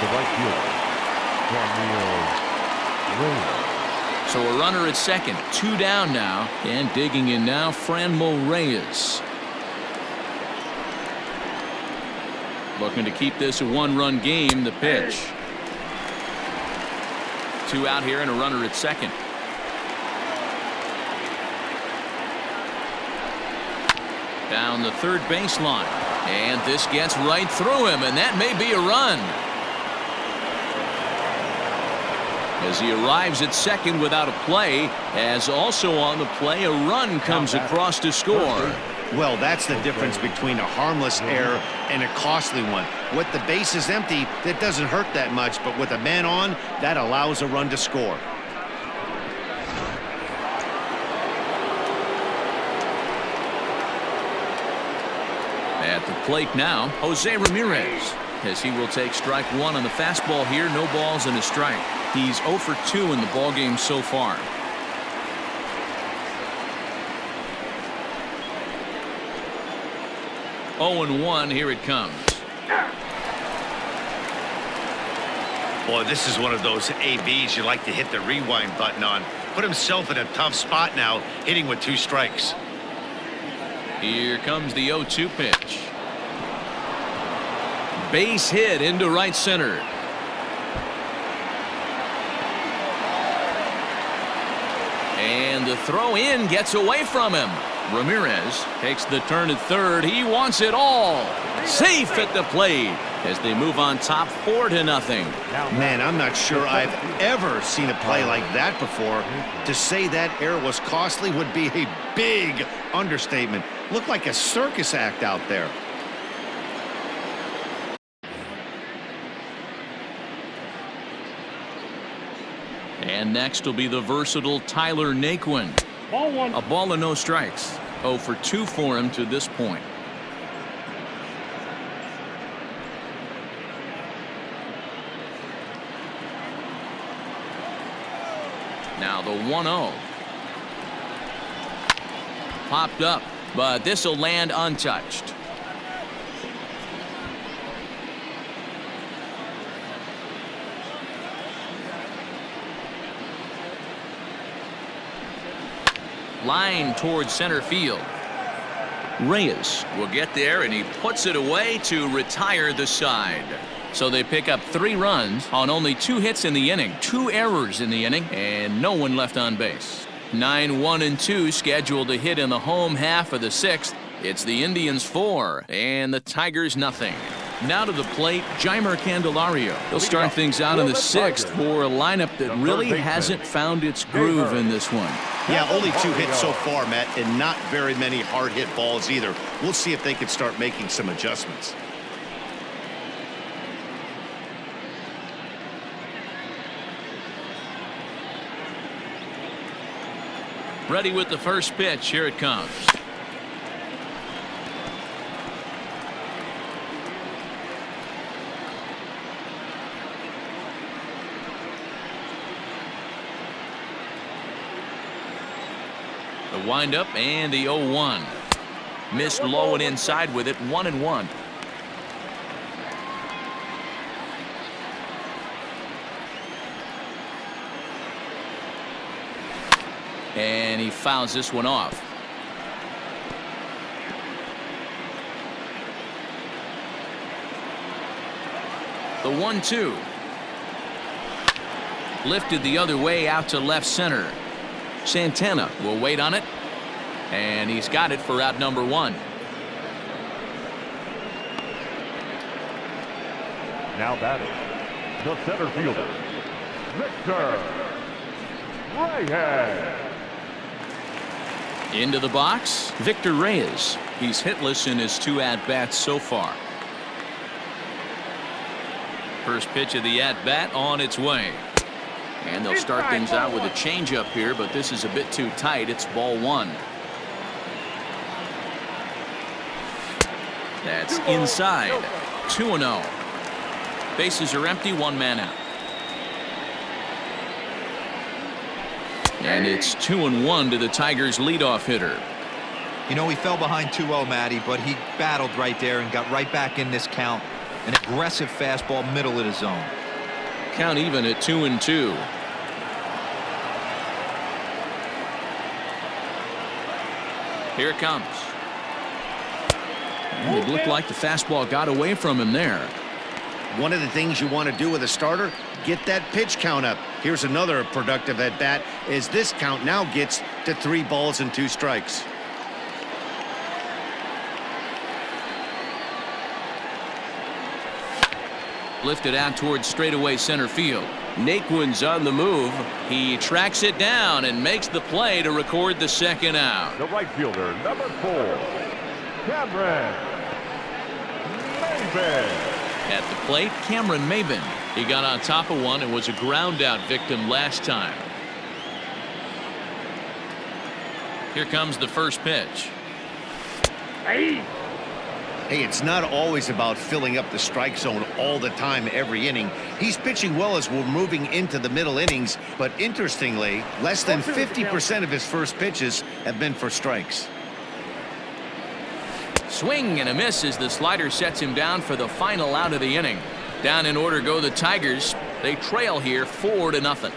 the right fielder, Franmil Reyes. So a runner at second, 2 down now, and digging in now, Franmil Reyes. Looking to keep this a 1-run game. The pitch. 2 out here and a runner at second. Down the third baseline. And this gets right through him, and that may be a run. As he arrives at second without a play, as also on the play, a run comes across to score. Well, that's the difference between a harmless error and a costly one. With the bases empty, that doesn't hurt that much, but with a man on, that allows a run to score. At the plate now, Jose Ramirez, as he will take strike 1 on the fastball here. No balls and a strike. He's 0 for 2 in the ballgame so far. Oh and 1. Here it comes. Boy, this is one of those ABs you like to hit the rewind button on. Put himself in a tough spot now, hitting with 2 strikes. Here comes the 0-2 pitch. Base hit into right center. And the throw in gets away from him. Ramirez takes the turn at third. He wants it all. Safe at the plate as they move on top 4-0. Man, I'm not sure I've ever seen a play like that before. To say that error was costly would be a big understatement. Looked like a circus act out there. And next will be the versatile Tyler Naquin. Ball one. A ball and no strikes. 0 for 2 for him to this point. Now the 1-0. Popped up, but this will land untouched. Line towards center field. Reyes will get there, and he puts it away to retire the side. So they pick up 3 runs on only 2 hits in the inning, 2 errors in the inning, and no one left on base. 9-1-2 scheduled to hit in the home half of the 6th. It's the Indians 4 and the Tigers nothing. Now to the plate, Jeimer Candelario. He'll start things out in the 6th for a lineup that really hasn't found its groove in this one. Yeah, only 2 hits so far, Matt, and not very many hard hit balls either. We'll see if they can start making some adjustments. Ready with the first pitch. Here it comes. The windup and the 0-1. Missed low and inside with it. 1-1. And he fouls this one off. The 1-2. Lifted the other way out to left center. Santana will wait on it. And he's got it for out number 1. Now batting, the center fielder, Victor Reyes. Into the box, Victor Reyes. He's hitless in his 2 at-bats so far. First pitch of the at-bat on its way. And they'll start things out with a changeup here, but this is a bit too tight. It's ball 1. That's inside. 2-0. Bases are empty, 1 man out. And it's 2-1 to the Tigers' leadoff hitter. You know, he fell behind 2-0, Matty, but he battled right there and got right back in this count. An aggressive fastball, middle of the zone. Count even at 2-2. Here it comes. And it looked like the fastball got away from him there. One of the things you want to do with a starter, get that pitch count up. Here's another productive at bat as this count now gets to 3 balls and 2 strikes. Lifted out towards straightaway center field. Naquin's on the move. He tracks it down and makes the play to record the 2nd out. The right fielder, number 4, Cameron Maybin. At the plate, Cameron Maybin. He got on top of one and was a ground out victim last time. Here comes the first pitch. Hey, it's not always about filling up the strike zone all the time every inning. He's pitching well as we're moving into the middle innings, but interestingly, less than 50% of his first pitches have been for strikes. Swing and a miss as the slider sets him down for the final out of the inning. Down in order go the Tigers. They trail here 4-0.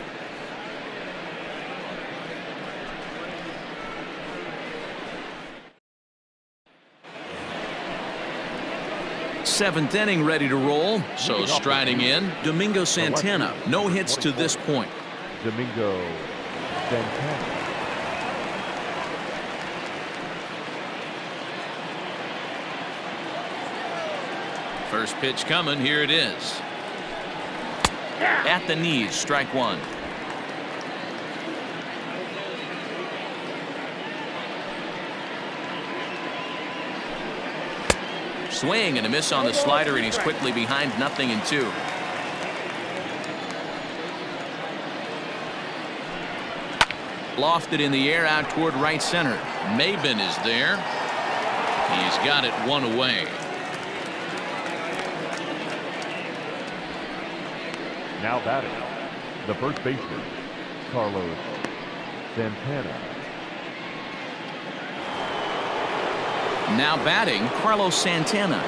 Seventh inning ready to roll. So striding in, Domingo Santana. No hits to this point. Domingo Santana. First pitch coming. Here it is. At the knees, strike 1. Swing and a miss on the slider, and he's quickly behind 0-2. Lofted in the air out toward right center. Maybin is there. He's got it one away. Now batting, the first baseman, Carlos Santana. Now batting, Carlos Santana.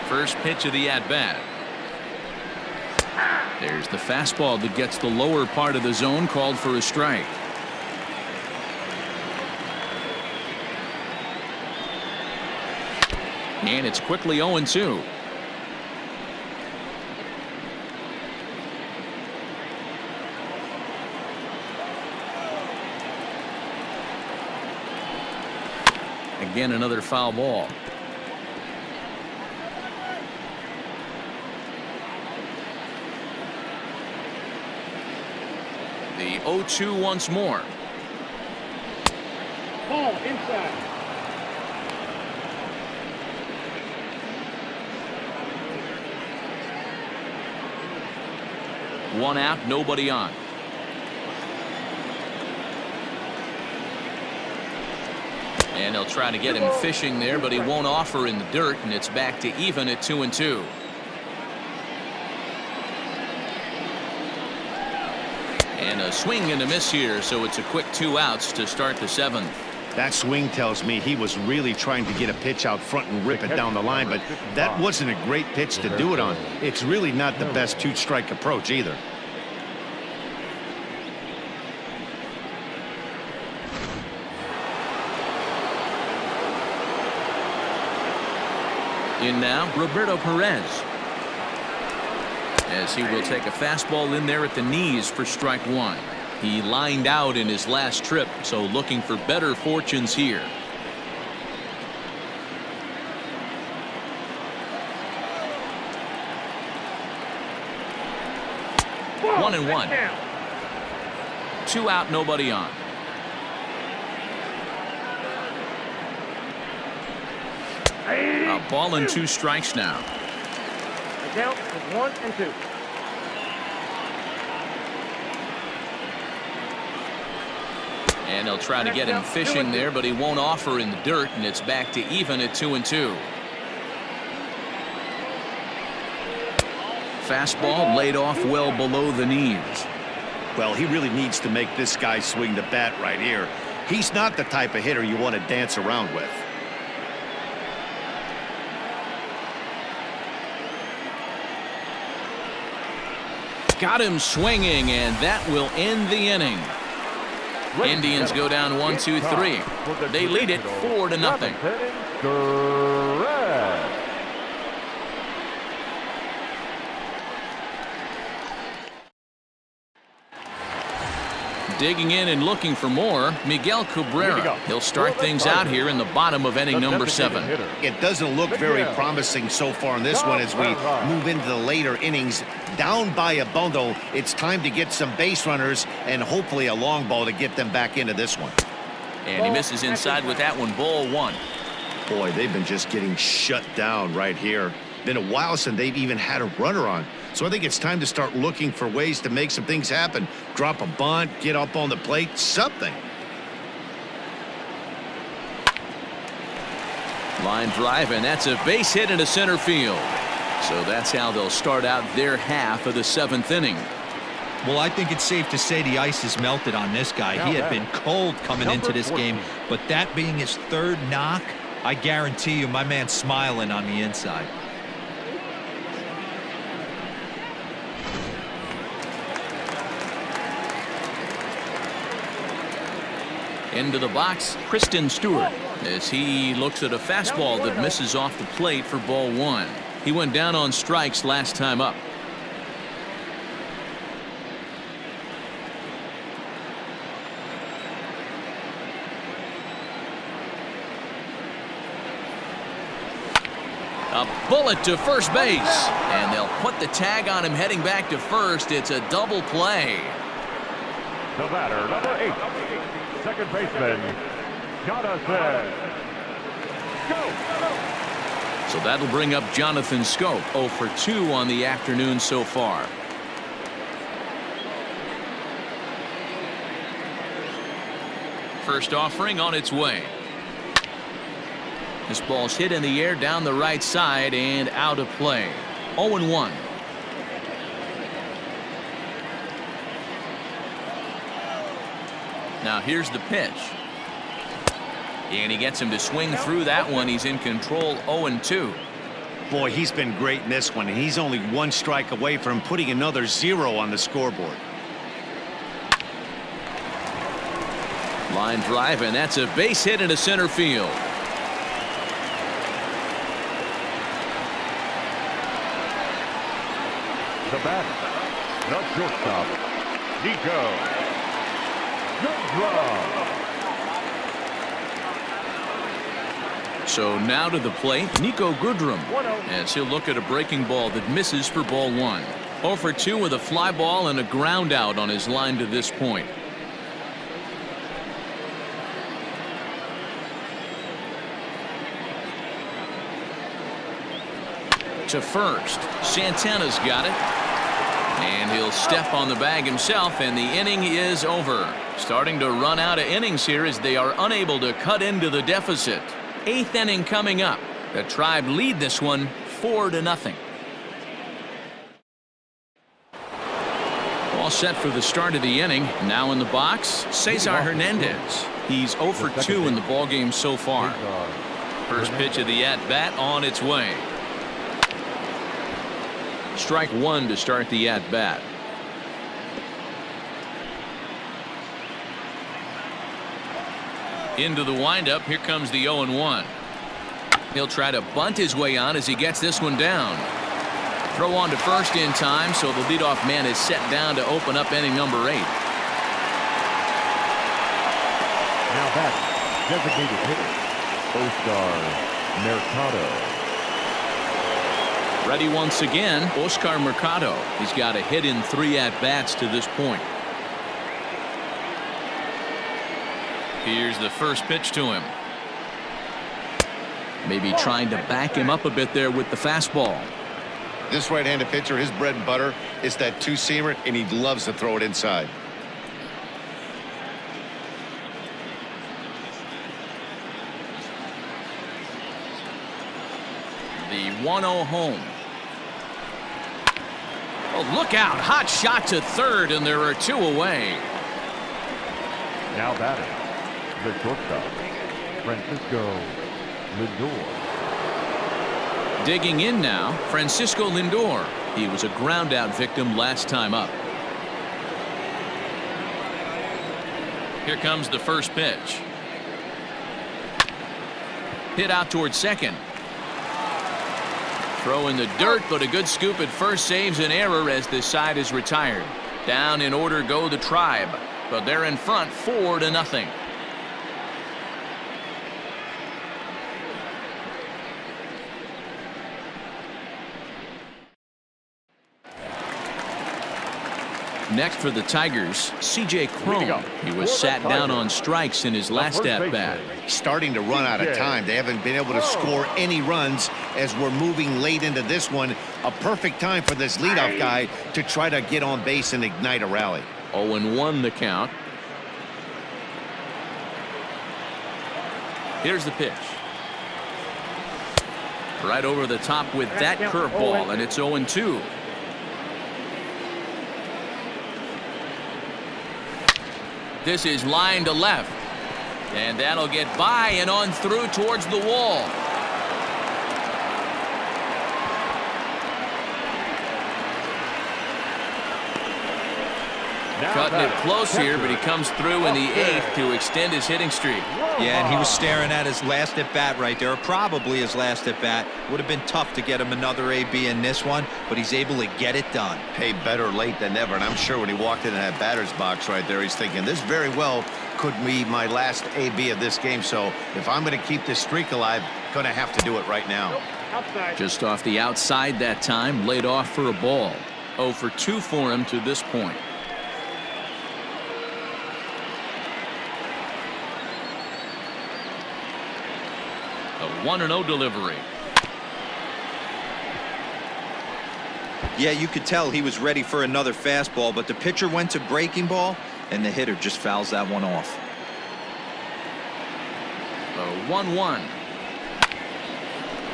First pitch of the at-bat. There's the fastball that gets the lower part of the zone, called for a strike. And it's quickly 0-2. Again, another foul ball. The 0-2 once more. Ball inside. One out, nobody on. And they'll try to get him fishing there, but he won't offer in the dirt, and it's back to even at 2-2. And a swing and a miss here, so it's a quick 2 outs to start the 7th. That swing tells me he was really trying to get a pitch out front and rip it down the line, but that wasn't a great pitch to do it on. It's really not the best 2-strike approach either. In now, Roberto Perez. As he will take a fastball in there at the knees for strike 1. He lined out in his last trip, so looking for better fortunes here. One and one. 2 out, nobody on. A ball and 2 strikes now. The count is 1-2. And they'll try to get him fishing there, but he won't offer in the dirt, and it's back to even at 2-2. Fastball laid off well below the knees. Well, he really needs to make this guy swing the bat right here. He's not the type of hitter you want to dance around with. Got him swinging, and that will end the inning. Indians go down 1-2-3. They lead it 4-0. Digging in and looking for more, Miguel Cabrera. He'll start things out here in the bottom of inning number 7. It doesn't look very promising so far in this one as we move into the later innings. Down by a bundle, it's time to get some base runners and hopefully a long ball to get them back into this one. And he misses inside with that one. Ball 1. Boy, they've been just getting shut down right here. Been a while since they've even had a runner on. So I think it's time to start looking for ways to make some things happen. Drop a bunt, get up on the plate, something. Line drive, and that's a base hit into center field. So that's how they'll start out their half of the 7th inning. Well, I think it's safe to say the ice is melted on this guy. He had been cold coming into this game, but that being his 3rd knock, I guarantee you my man's smiling on the inside. Into the box, Christin Stewart, as he looks at a fastball that misses off the plate for ball 1. He went down on strikes last time up. A bullet to first base, and they'll put the tag on him heading back to first. It's a double play. The batter, number 8, second baseman, Jonathan. Go! So that'll bring up Jonathan Schoop, 0 for 2 on the afternoon so far. First offering on its way. This ball's hit in the air down the right side and out of play. 0-1. Now here's the pitch. And he gets him to swing through that one. He's in control. 0-2. Boy, he's been great in this one, and he's only one strike away from putting another 0 on the scoreboard. Line drive, and that's a base hit into center field. The batter, the shortstop, Niko Goodrum. So now to the plate, Niko Goodrum, as he'll look at a breaking ball that misses for ball 1. 0 for 2 with a fly ball and a ground out on his line to this point. To first, Santana's got it. And he'll step on the bag himself, and the inning is over. Starting to run out of innings here as they are unable to cut into the deficit. 8th inning coming up. The Tribe lead this one 4-0. All set for the start of the inning. Now in the box, Cesar Hernandez. He's 0 for 2 in the ballgame so far. First pitch of the at-bat on its way. Strike 1 to start the at-bat. Into the windup. Here comes the 0-1. He'll try to bunt his way on as he gets this one down. Throw on to first in time, so the leadoff man is set down to open up inning number 8. Now back, designated hitter, Oscar Mercado. Ready once again, Oscar Mercado. He's got a hit in 3 at-bats to this point. Here's the first pitch to him. Maybe trying to back him up a bit there with the fastball. This right-handed pitcher, his bread and butter is that two-seamer, and he loves to throw it inside. The 1-0 home. Oh, look out. Hot shot to third, and there are 2 away. Now batting, the shortstop, Francisco Lindor. Digging in now, Francisco Lindor. He was a ground out victim last time up. Here comes the first pitch. Hit out towards second. Throw in the dirt, but a good scoop at first saves an error as this side is retired. Down in order go the Tribe, but they're in front 4-0. Next for the Tigers, C.J. Cron. He was sat down on strikes in his last at-bat. Starting to run out of time. They haven't been able to score any runs as we're moving late into this one. A perfect time for this leadoff guy to try to get on base and ignite a rally. 0-1 the count. Here's the pitch. Right over the top with that curveball, and it's 0-2. This is line to left, and that'll get by and on through towards the wall. Cutting it close here, but he comes through in the 8th to extend his hitting streak. Yeah, and he was staring at his last at-bat right there, or probably his last at-bat. Would have been tough to get him another AB in this one, but he's able to get it done. Hey, better late than never, and I'm sure when he walked into that batter's box right there, he's thinking, this very well could be my last AB of this game, so if I'm going to keep this streak alive, going to have to do it right now. Just off the outside that time, laid off for a ball. 0 for 2 for him to this point. A 1-0 delivery. Yeah, you could tell he was ready for another fastball, but the pitcher went to breaking ball, and the hitter just fouls that one off. The 1-1.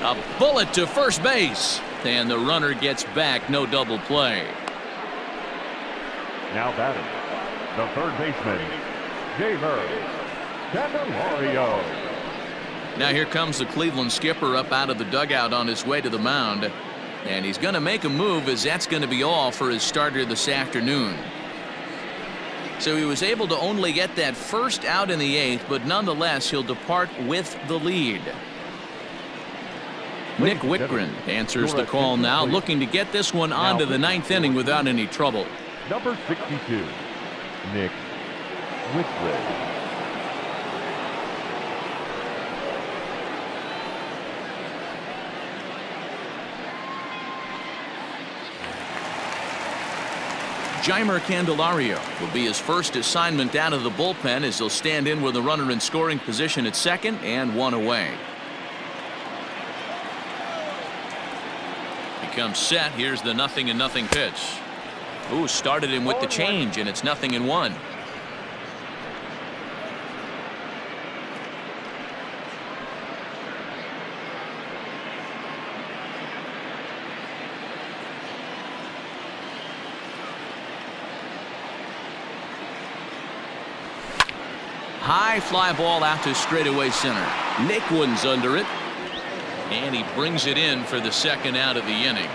A bullet to first base, and the runner gets back. No double play. Now batting, the third baseman, Jeimer Candelario. Now here comes the Cleveland skipper up out of the dugout on his way to the mound. And he's going to make a move, as that's going to be all for his starter this afternoon. So he was able to only get that first out in the 8th, but nonetheless he'll depart with the lead. Niko Goodrum answers the call now, looking to get this one onto the 9th inning without any trouble. Number 62, Niko Goodrum. Jeimer Candelario will be his first assignment out of the bullpen, as he'll stand in with a runner in scoring position at second and one away. He comes set. Here's the 0-0 pitch. Ooh, started him with the change, and it's 0-1. High fly ball out to straightaway center. Naquin's under it, and he brings it in for the second out of the inning.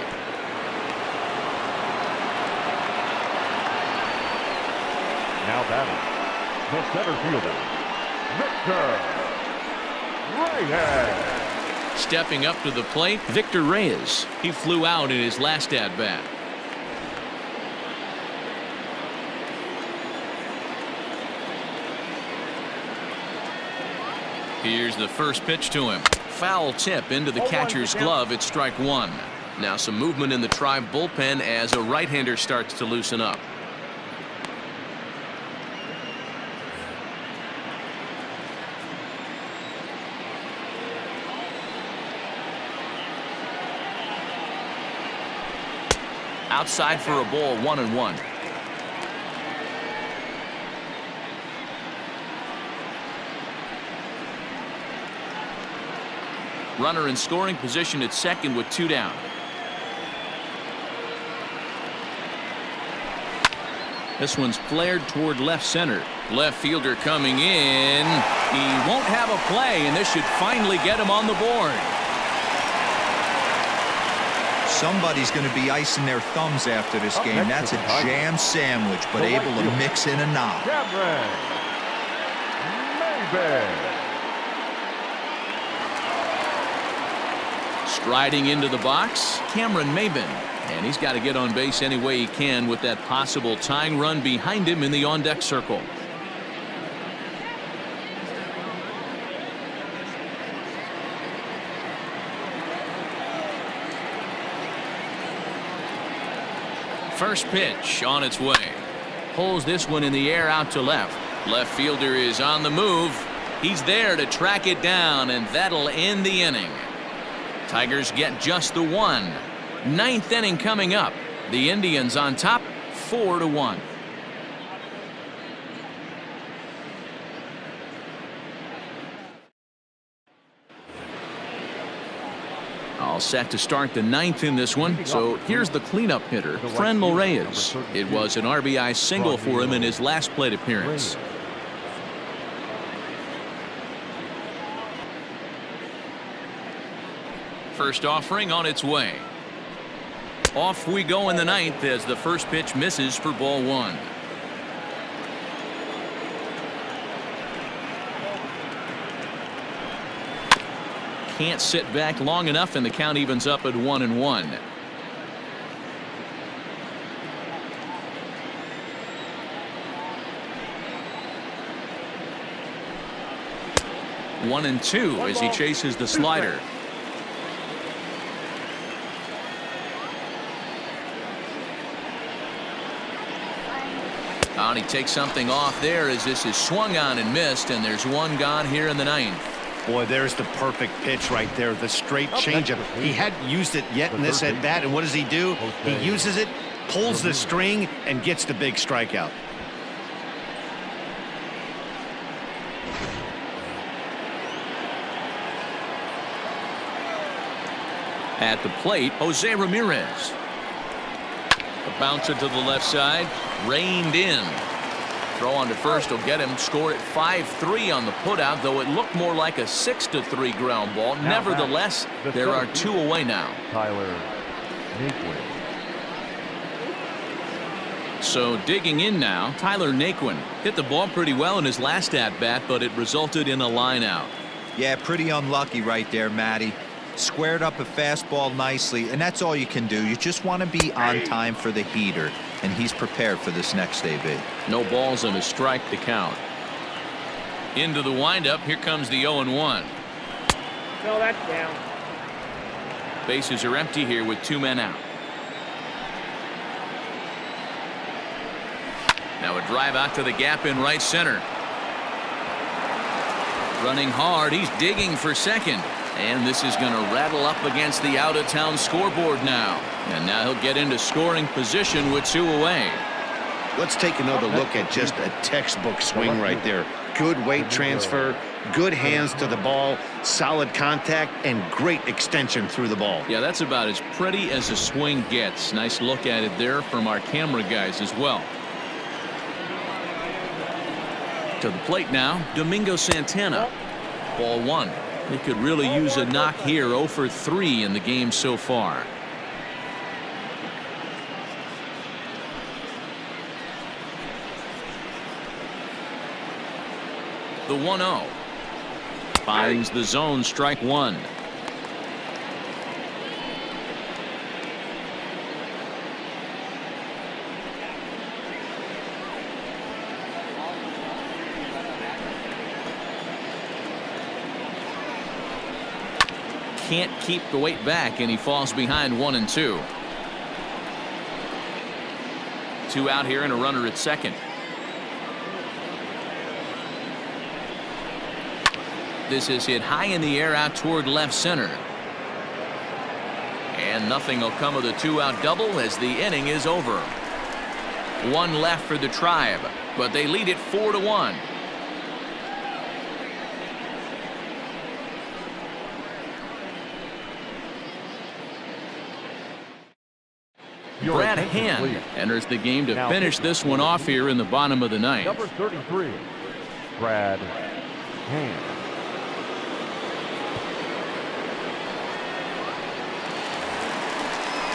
Now batting, the center fielder, Victor Reyes. Stepping up to the plate, Victor Reyes. He flew out in his last at bat. Here's the first pitch to him. Foul tip into the catcher's glove. It's strike one. Now some movement in the Tribe bullpen as a right-hander starts to loosen up. Outside for a ball, 1-1. Runner in scoring position at second with 2 down. This one's flared toward left center. Left fielder coming in. He won't have a play, and this should finally get him on the board. Somebody's going to be icing their thumbs after this game. That's a jam sandwich, but able to mix in a knob. Maybin. Striding into the box, Cameron Maybin, and he's got to get on base any way he can with that possible tying run behind him in the on-deck circle. First pitch on its way. Pulls this one in the air out to left. Left fielder is on the move. He's there to track it down, and that'll end the inning. Tigers get just the one. 9th inning coming up. The Indians on top, 4-1. All set to start the 9th in this one. So here's the cleanup hitter, Franmil Reyes. It was an RBI single for him in his last plate appearance. First offering on its way. Off we go in the 9th as the first pitch misses for ball 1. Can't sit back long enough, and the count evens up at 1-1. One and two as he chases the slider. And he takes something off there as this is swung on and missed, and there's one gone here in the 9th. Boy, there's the perfect pitch right there. The straight changeup. He hadn't used it yet in this at bat, and what does he do? He uses it, pulls the string, and gets the big strikeout. At the plate, Jose Ramirez. A bouncer to the left side, reined in. Throw on to first will get him. Score at 5-3 on the putout, though it looked more like a 6-3 ground ball. Nevertheless, there are 2 away now. Tyler Naquin. So digging in now, Tyler Naquin hit the ball pretty well in his last at-bat, but it resulted in a line out. Yeah, pretty unlucky right there, Matty. Squared up a fastball nicely, and that's all you can do. You just want to be on time for the heater, and he's prepared for this next AB. No balls and a strike to count. Into the windup. Here comes the 0-1. No, that's down. Bases are empty here with 2 men out. Now a drive out to the gap in right center. Running hard. He's digging for second. And this is going to rattle up against the out-of-town scoreboard now. And now he'll get into scoring position with 2 away. Let's take another look at just a textbook swing right there. Good weight transfer, good hands to the ball, solid contact, and great extension through the ball. Yeah, that's about as pretty as a swing gets. Nice look at it there from our camera guys as well. To the plate now, Domingo Santana. Ball 1. He could really use a knock here. 0 for 3 in the game so far. The 1-0 finds the zone. Strike 1. Can't keep the weight back, and he falls behind 1 and 2. 2 out here and a runner at second. This is hit high in the air out toward left center. And nothing will come of the 2-out double as the inning is over. 1 left for the Tribe, but they lead it 4-1. Brad Hand enters the game to finish this one off here in the bottom of the 9th. Number 33, Brad Hand.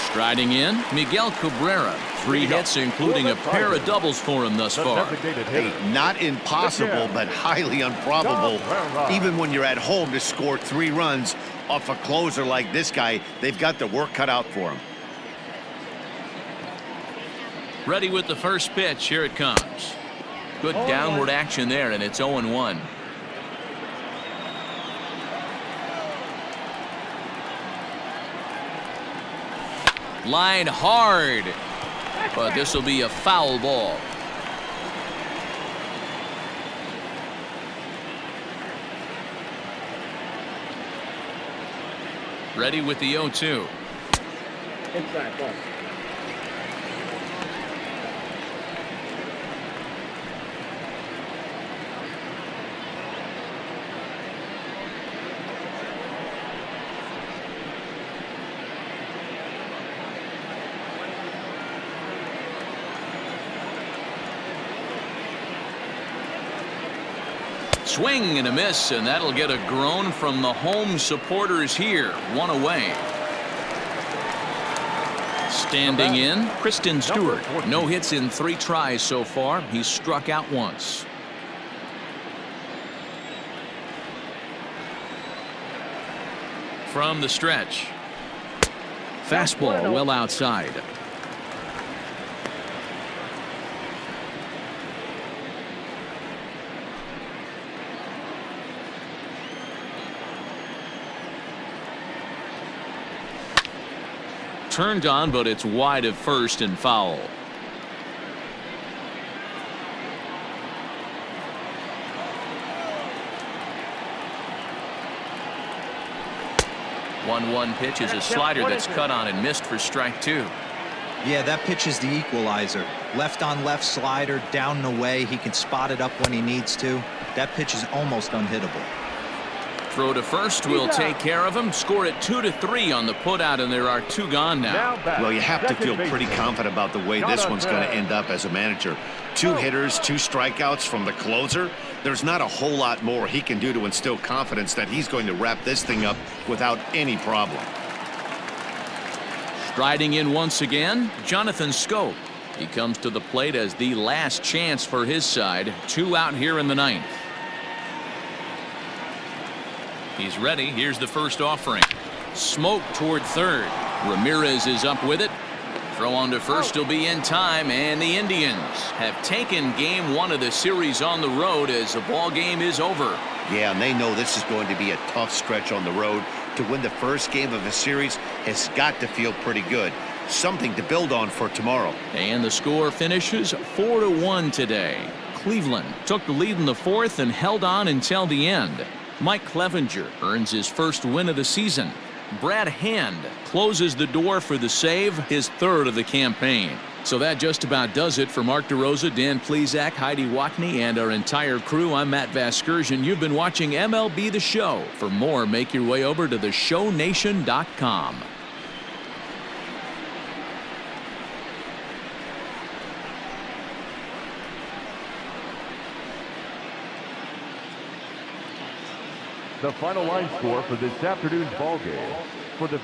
Striding in, Miguel Cabrera. 3 hits, including a pair of doubles for him thus far. Hey, not impossible, but highly improbable. Even when you're at home to score 3 runs off a closer like this guy, they've got the work cut out for him. Ready with the first pitch. Here it comes. Good downward action there, and it's 0-1. Line hard, but this will be a foul ball. Ready with the 0-2. Inside, ball. Swing and a miss, and that'll get a groan from the home supporters here. 1 away. Standing in, Christin Stewart. No hits in 3 tries so far. He's struck out once. From the stretch. Fastball well outside. Turned on, but it's wide of first and foul. 1-1 pitch is a slider that's cut on and missed for strike 2. Yeah, that pitch is the equalizer. Left on left slider, down and away. He can spot it up when he needs to. That pitch is almost unhittable. Throw to first will take care of him. Score it 2-3 on the putout, and there are 2 gone now. Well, you have to feel pretty confident about the way this one's going to end up as a manager. 2 hitters, 2 strikeouts from the closer. There's not a whole lot more he can do to instill confidence that he's going to wrap this thing up without any problem. Striding in once again, Jonathan Schoop. He comes to the plate as the last chance for his side. 2 out here in the 9th. He's ready. Here's the first offering. Smoke toward third. Ramirez is up with it. Throw on to first will be in time, and the Indians have taken game 1 of the series on the road as the ball game is over. Yeah, and they know this is going to be a tough stretch on the road. To win the first game of a series has got to feel pretty good. Something to build on for tomorrow. And the score finishes 4-1 today. Cleveland took the lead in the 4th and held on until the end. Mike Clevinger earns his first win of the season. Brad Hand closes the door for the save, his 3rd of the campaign. So that just about does it for Mark DeRosa, Dan Plesac, Heidi Watney, and our entire crew. I'm Matt Vasgersian. You've been watching MLB The Show. For more, make your way over to theshownation.com. The final line score for this afternoon's ball game for the